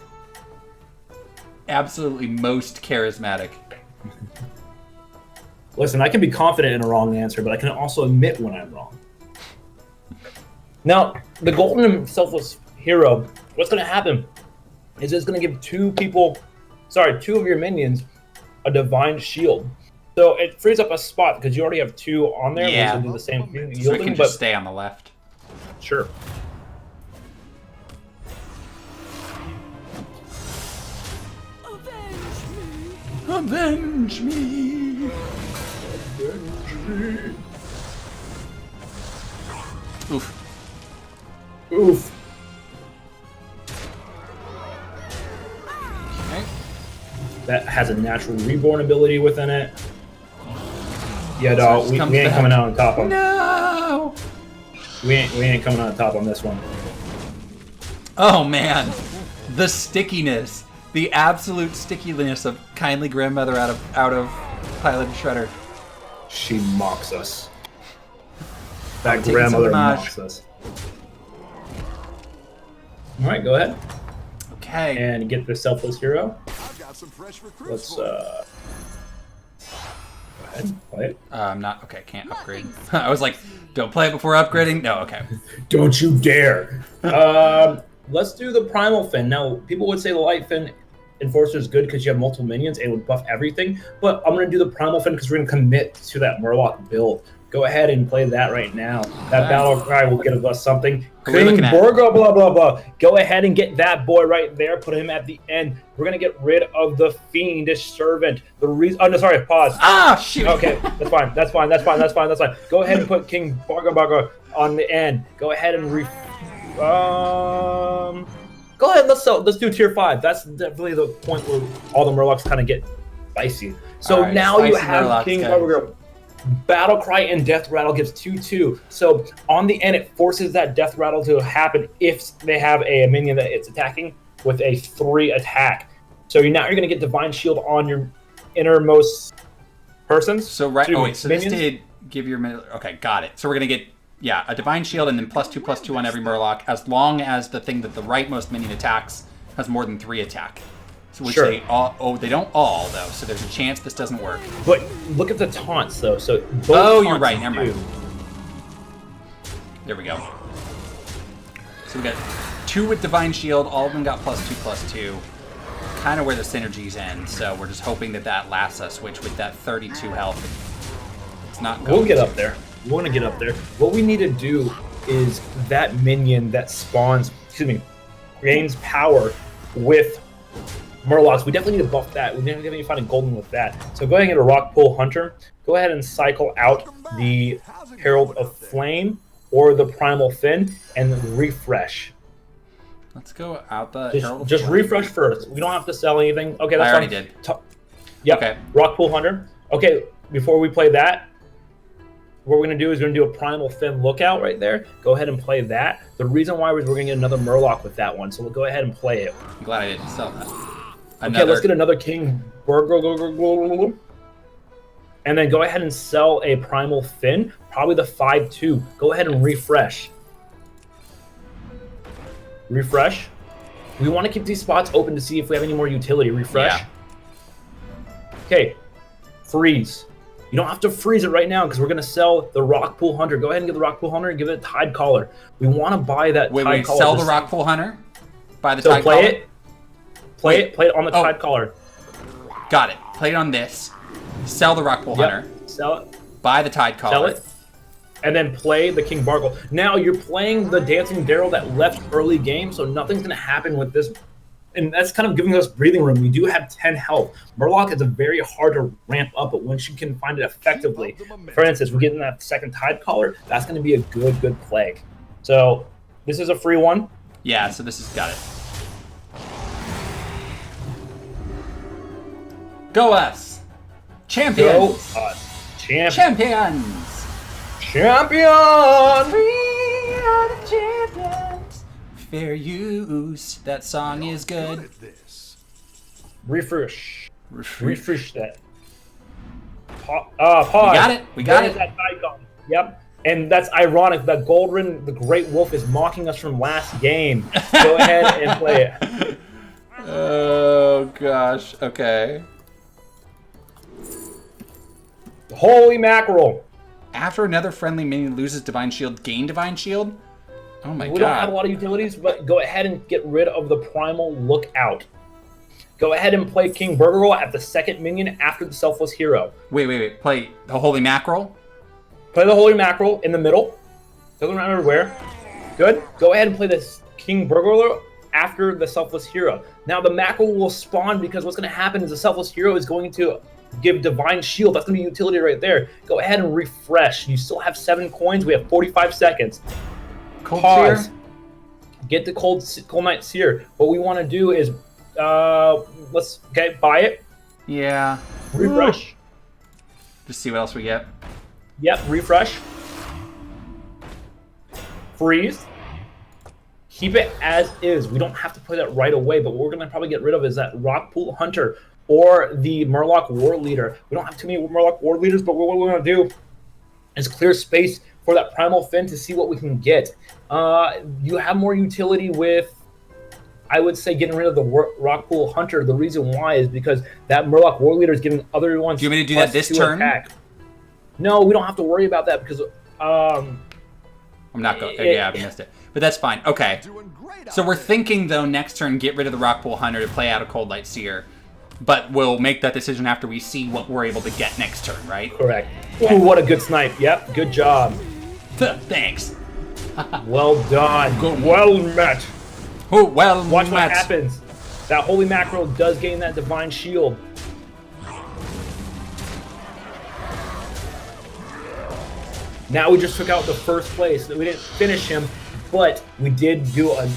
Absolutely most charismatic. Listen, I can be confident in a wrong answer, but I can also admit when I'm wrong. Now, the golden selfless hero, what's going to happen is it's going to give two of your minions a divine shield. So it frees up a spot because you already have 2 on there. Yeah. Which will do the same thing. So we can just stay on the left. Sure. Avenge me! Oof. Oof. Okay. That has a natural reborn ability within it. Yeah, dog, we ain't back. coming out on top on No! we ain't coming out on top on this one. Oh man, the stickiness, the absolute stickiness of kindly grandmother out of Pilot Shredder. She mocks us. That taking grandmother some damage. mocks us. All right, go ahead Okay. and get the selfless hero. I've got some fresh recruits Let's for you. go ahead and play it. I'm not okay. Can't upgrade. I was like, don't play it before upgrading. No. Okay. Don't you dare. Let's do the primal fin. Now, people would say the light fin enforcer is good because you have multiple minions and it would buff everything. But I'm going to do the primal fin because we're going to commit to that Murloc build. Go ahead and play that right now. That battle cry will give us something. Who are we King looking at? Borgo, blah, blah, blah. Go ahead and get that boy right there. Put him at the end. We're going to get rid of the fiendish servant. The reason... Oh, no, sorry. Pause. Ah, shoot. Okay, that's fine. That's fine. That's fine. That's fine. That's fine. Go ahead and put King Borgo on the end. Go ahead and Go ahead. Let's do tier 5. That's definitely the point where all the Murlocs kind of get spicy. So All right, now you spicy have Murlocs, King guys. Borgo. Battle Cry and Death Rattle gives 2/2. So on the end, it forces that Death Rattle to happen if they have a minion that it's attacking with a 3 attack. So you're going to get Divine Shield on your innermost persons. So right. Oh wait. So minions. this did give your okay. Got it. So we're gonna get a divine shield and then +2/+2 on every Murloc as long as the thing that the rightmost minion attacks has more than 3 attack. So which Sure. they all. Oh, they don't all though. So there's a chance this doesn't work. But look at the taunts, though. So both Oh, you're taunts right. Never mind. do. There we go. So we got 2 with divine shield. All of them got +2/+2. Kind of where the synergies end. So we're just hoping that lasts us. Which with that 32 health, it's not. We'll going get to. up there. We want to get up there. What we need to do is that minion that spawns, gains power with Murlocs. We definitely need to buff that. We definitely need to find a golden with that. So go ahead and get a Rock Pool Hunter. Go ahead and cycle out the Herald of Flame or the Primal Fin and refresh. Let's go out the. Just refresh first. We don't have to sell anything. Okay, that's I already fine. did. Yep. Okay. Rock Pool Hunter. Okay, before we play that, what we're going to do is we're going to do a Primal Fin Lookout right there. Go ahead and play that. The reason why is we're going to get another Murloc with that one, so we'll go ahead and play it. I'm glad I didn't sell that. Okay, let's get another King Burgle. And then go ahead and sell a Primal Fin, probably the 5/2. Go ahead and refresh. Refresh. We want to keep these spots open to see if we have any more utility. Refresh. Yeah. Okay. Freeze. You don't have to freeze it right now because we're going to sell the Rockpool Hunter. Go ahead and get the Rockpool Hunter and give it a Tide Collar. We want to buy that Tide Collar. Sell the Rockpool Hunter? Buy the so Tide Collar? Play it on the Tide Collar. Got it. Play it on this. Sell the Rockpool Hunter. Sell it. Buy the Tide Collar. Sell it. And then play the King Bargle. Now you're playing the Dancing Daryl that left early game, so nothing's going to happen with this. And that's kind of giving us breathing room. We do have 10 health. Murloc is a very hard to ramp up, but once you can find it effectively, for instance, we get in that second Tide Collar, that's going to be a good play. So this is a free one. Yeah, so this has got it. Go us! Champions! Go us. Champions! Champion! We are the champions! Fair use. That song is good. Look at this. Refresh that. Pause. We got it. That icon. Yep. And that's ironic that Goldrin, the Great Wolf, is mocking us from last game. Go ahead and play it. Oh, gosh. Okay. Holy mackerel. After another friendly minion loses Divine Shield, gain Divine Shield? Oh my god. We don't have a lot of utilities, but go ahead and get rid of the Primal Lookout. Go ahead and play King Burgerel at the second minion after the Selfless Hero. Wait. Play the Holy Mackerel? Play the Holy Mackerel in the middle. Doesn't matter where. Good. Go ahead and play this King Burgerel after the Selfless Hero. Now the Mackerel will spawn because what's going to happen is the Selfless Hero is going to give Divine Shield. That's going to be utility right there. Go ahead and refresh. You still have 7 coins. We have 45 seconds. Pause. Seer? Get the Cold Knight Seer. What we want to do is, buy it. Yeah. Refresh. Just see what else we get. Yep, refresh. Freeze. Keep it as is. We don't have to play that right away, but what we're going to probably get rid of is that Rockpool Hunter or the Murloc War Leader. We don't have too many Murloc War Leaders, but what we're going to do is clear space for that Primal Fin to see what we can get. You have more utility with, I would say, getting rid of the Rockpool Hunter. The reason why is because that Murloc War Leader is giving other ones. Do you want me to do that this turn? Attack. No, we don't have to worry about that because I'm not going. Yeah, I missed it. But that's fine. Okay. So we're thinking, though, next turn, get rid of the Rockpool Hunter to play out a Cold Light Seer. But we'll make that decision after we see what we're able to get next turn, right? Correct. Ooh, what a good snipe. Yep, good job. Thanks. Well done. Well met. Oh, well Watch met. what happens. That Holy Mackerel does gain that Divine Shield. Now we just took out the first place. We didn't finish him, but we did do a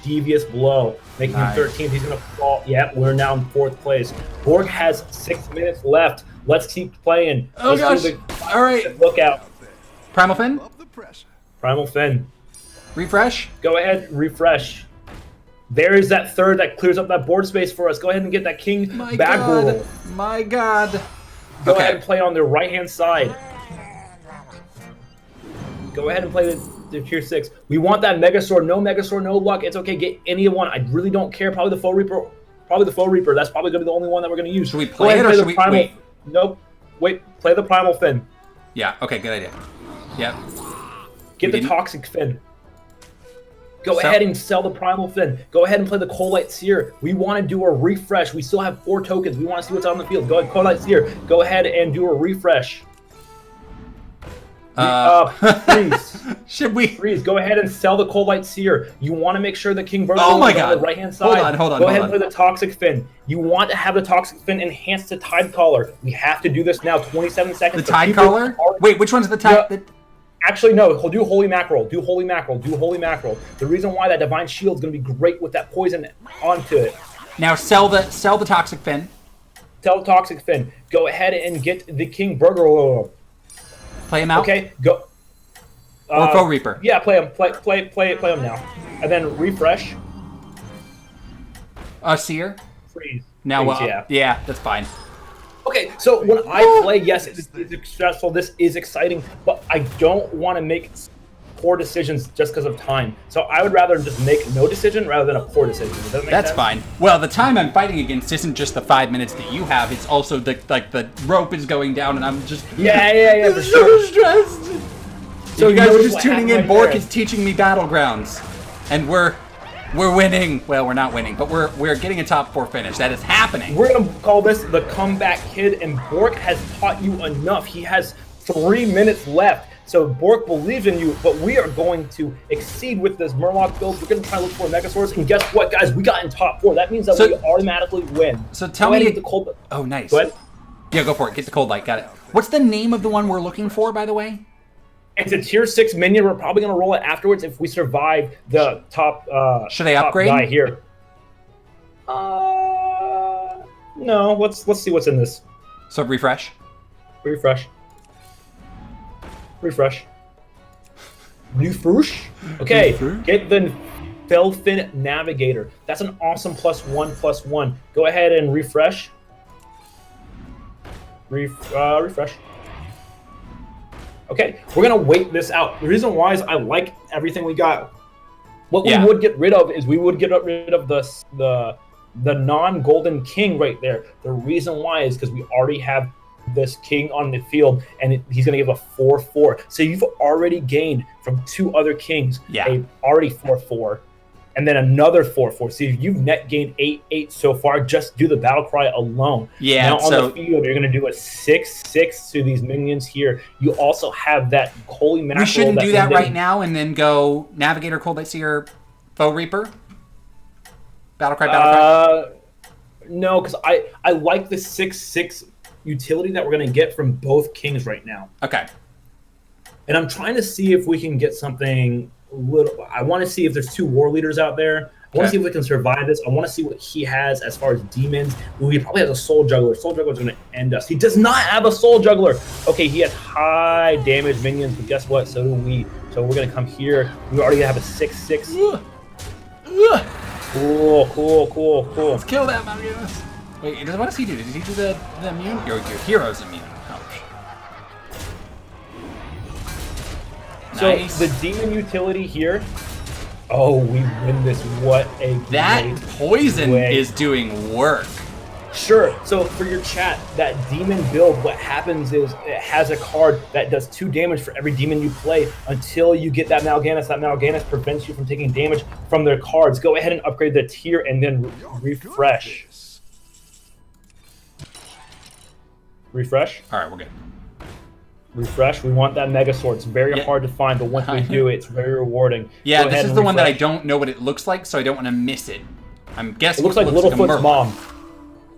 devious blow, making him 13th. He's going to fall. Yeah, we're now in 4th place. Borg has 6 minutes left. Let's keep playing. Oh, Let's gosh. All right. Look out. Primal Fin? Primal Fin. Refresh? Go ahead, refresh. There is that third that clears up that board space for us. Go ahead and get that King Bag Roll. My God. Go ahead and play on the right-hand side. Go ahead and play the tier 6. We want that Mega Sword. No Mega Sword, no luck. It's okay. Get any one. I really don't care. Probably the Foe Reaper. That's probably going to be the only one that we're going to use. Should we play it or should we wait? Nope. Wait. Play the Primal Fin. Yeah. Okay. Good idea. Yep. Get the Toxic Fin. Go ahead and sell the Primal Fin. Go ahead and play the Cold Light Seer. We want to do a refresh. We still have 4 tokens. We want to see what's on the field. Go ahead, Cold Light Seer. Go ahead and do a refresh. Freeze. Should we freeze? Go ahead and sell the Cold Light Seer. You want to make sure the King Burger is on the right hand side. Hold on. Go ahead and play the Toxic Fin. You want to have the Toxic Fin enhance the Tide Collar. We have to do this now. 27 seconds. The Tide Collar? Wait, which one's the Tide? Actually, no. Do Holy Mackerel. Do Holy Mackerel. Do Holy Mackerel. The reason why that Divine Shield is going to be great with that poison onto it. Now sell the Toxic Fin. Sell the Toxic Fin. Go ahead and get the King Burger. Play him out. Okay, go. Or Foe Reaper. Yeah, play him. Play him now. And then refresh. Seer. Freeze. Now, Freeze, yeah, that's fine. Okay, so when I play, yes, it's stressful. This is exciting, but I don't want to make poor decisions just because of time. So I would rather just make no decision rather than a poor decision. Does that make That's sense? fine. Well, the time I'm fighting against isn't just the 5 minutes that you have. It's also the rope is going down, and I'm just Yeah, for so sure. stressed. So you guys are notice just what tuning in. happened right Bork there. is teaching me Battlegrounds, and we're winning. Well, we're not winning, but we're getting a top 4 finish. That is happening. We're gonna call this the comeback kid, and Bork has taught you enough. He has 3 minutes left. So Bork believes in you, but we are going to exceed with this Murloc build. We're going to try to look for a Megasaurus, and guess what, guys? We got in top 4. That means that we automatically win. So tell Go ahead me. and get the cold. Oh, nice. Go ahead. Yeah, go for it. Get the cold light. Got it. What's the name of the one we're looking for, by the way? It's a tier 6 minion. We're probably going to roll it afterwards if we survive the top. Should I top upgrade? guy here. No. Let's see what's in this. So refresh. Refresh. Okay, get the Felfin Navigator. That's an awesome +1/+1. Go ahead and refresh. Refresh. Okay, we're gonna wait this out. The reason why is I like everything we got. What we would get rid of is we would get rid of the non-golden king right there. The reason why is because we already have this king on the field, and he's going to give a 4/4. So you've already gained from 2 other kings a already 4/4, and then another 4/4. So you've net gained 8/8 so far. Just do the battle cry alone. Yeah. Now on the field, you're going to do a 6/6 to these minions here. You also have that holy mackerel. We shouldn't do that right now and then go Navigator, Cold Lightseer, Foe Reaper, battle cry. No, because I like the 6/6 utility that we're going to get from both kings right now. Okay. And I'm trying to see if we can get something little. I want to see if there's 2 war leaders out there. I want to see if we can survive this. I want to see what he has as far as demons. He probably has a soul juggler. Soul juggler is going to end us. He does not have a soul juggler. Okay, he has high damage minions, but guess what? So do we. So we're going to come here. We already have a 6/6. Cool. Let's kill that Malgus. Wait, what does he do? Did he do the immune? Your hero's immune. Ouch. So Nice. the demon utility here. Oh, we win this. What a That great poison way. is doing work. Sure. So for your chat, that demon build, what happens is it has a card that does 2 damage for every demon you play until you get that Mal'Ganis. That Mal'Ganis prevents you from taking damage from their cards. Go ahead and upgrade the tier and then refresh. Refresh. All right, we're good. Refresh. We want that Mega Sword. It's very hard to find, but once we do it, it's very rewarding. Yeah, Go this ahead is and the one that I refresh. don't know what it looks like, so I don't want to miss it. I'm guessing It looks like Littlefoot's Murloc. mom.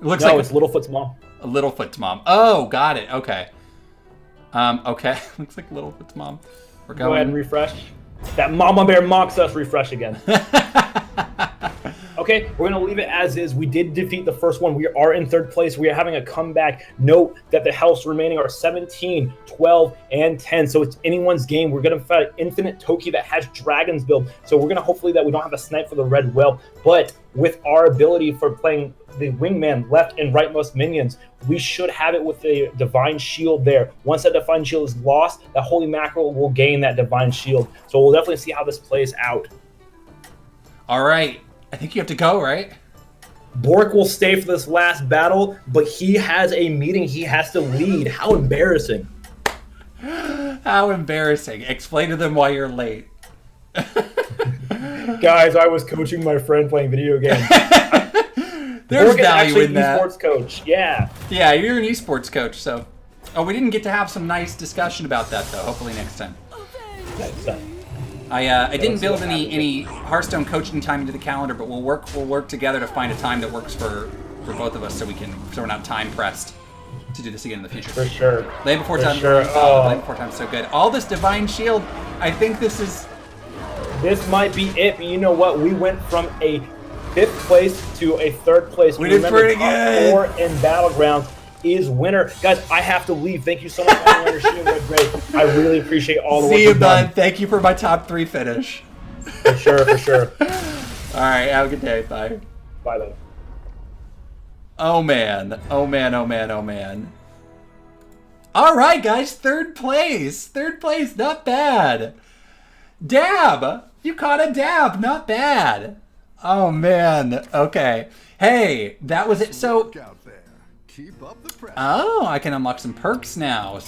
It looks No, like it's Littlefoot's mom. a Littlefoot's mom. Oh, got it. Okay. Okay. Looks like Littlefoot's mom. We're going. Go ahead and refresh. That Mama Bear mocks us. Refresh again. Okay, we're going to leave it as is. We did defeat the first one. We are in 3rd place. We are having a comeback. Note that the healths remaining are 17, 12, and 10. So it's anyone's game. We're going to fight Infinite Toki that has Dragon's build. So we're going to hopefully that we don't have a snipe for the Red Whale. But with our ability for playing the Wingman left and rightmost minions, we should have it with the Divine Shield there. Once that Divine Shield is lost, that Holy Mackerel will gain that Divine Shield. So we'll definitely see how this plays out. All right. I think you have to go, right? Bork will stay for this last battle, but he has a meeting he has to lead. How embarrassing. How embarrassing. Explain to them why you're late. Guys, I was coaching my friend playing video games. There's Bork is value actually in that. esports coach. Yeah. Yeah, you're an esports coach, so. Oh, we didn't get to have some nice discussion about that, though. Hopefully next time. I didn't build any Hearthstone coaching time into the calendar, but we'll work together to find a time that works for both of us, so we're not time pressed to do this again in the future. For sure. Land Before For Time. sure. Land Before Time is so good. All this Divine Shield. I think this is. This might be it, but you know what? We went from a 5th place to a 3rd place. We did pretty good. 4 in Battlegrounds is winner. Guys, I have to leave. Thank you so much for having me on your stream. Great. I really appreciate all the work See you, you've done. bud. Thank you for my top 3 finish. For sure, for sure. All right, have a good day. Bye. Bye, then. Oh, man. Oh, man, oh, man, oh, man. All right, guys. 3rd place. 3rd place. Not bad. Dab! You caught a dab. Not bad. Oh, man. Okay. Hey, that was it. So, Look out there. Keep up the pressure. oh, I can unlock some perks now.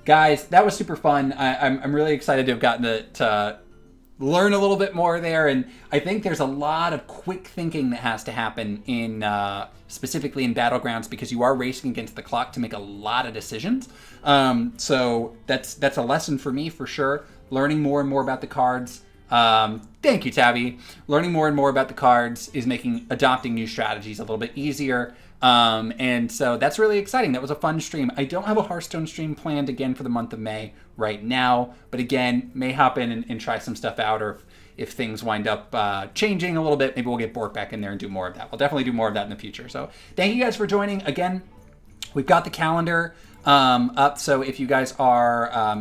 Guys, that was super fun. I'm really excited to have gotten to learn a little bit more there, and I think there's a lot of quick thinking that has to happen in specifically in Battlegrounds, because you are racing against the clock to make a lot of decisions. So that's a lesson for me for sure. Learning more and more about the cards. Thank you, Tabby. Learning more and more about the cards is making adopting new strategies a little bit easier. And so that's really exciting. That was a fun stream. I don't have a Hearthstone stream planned again for the month of May right now, but again, may hop in and try some stuff out, or if things wind up changing a little bit, maybe we'll get Bork back in there and do more of that. We'll definitely do more of that in the future. So thank you guys for joining. Again, we've got the calendar up, so if you guys are...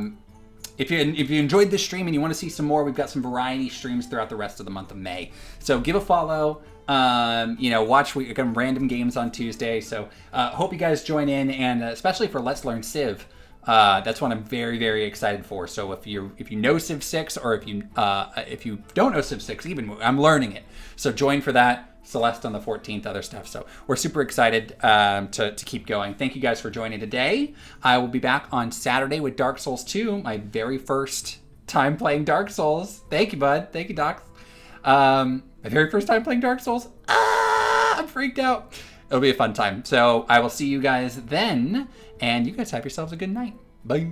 If you enjoyed this stream and you want to see some more, we've got some variety streams throughout the rest of the month of May. So give a follow. Watch random games on Tuesday. So hope you guys join in, and especially for Let's Learn Civ. That's what I'm very, very excited for. So if you know Civ 6, or if you don't know Civ 6, even I'm learning it. So join for that. Celeste on the 14th, other stuff. So we're super excited to keep going. Thank you guys for joining today. I will be back on Saturday with Dark Souls 2, my very first time playing Dark Souls. Thank you, bud. Thank you, Docs. My very first time playing Dark Souls. I'm freaked out. It'll be a fun time. So I will see you guys then, and you guys have yourselves a good night. Bye.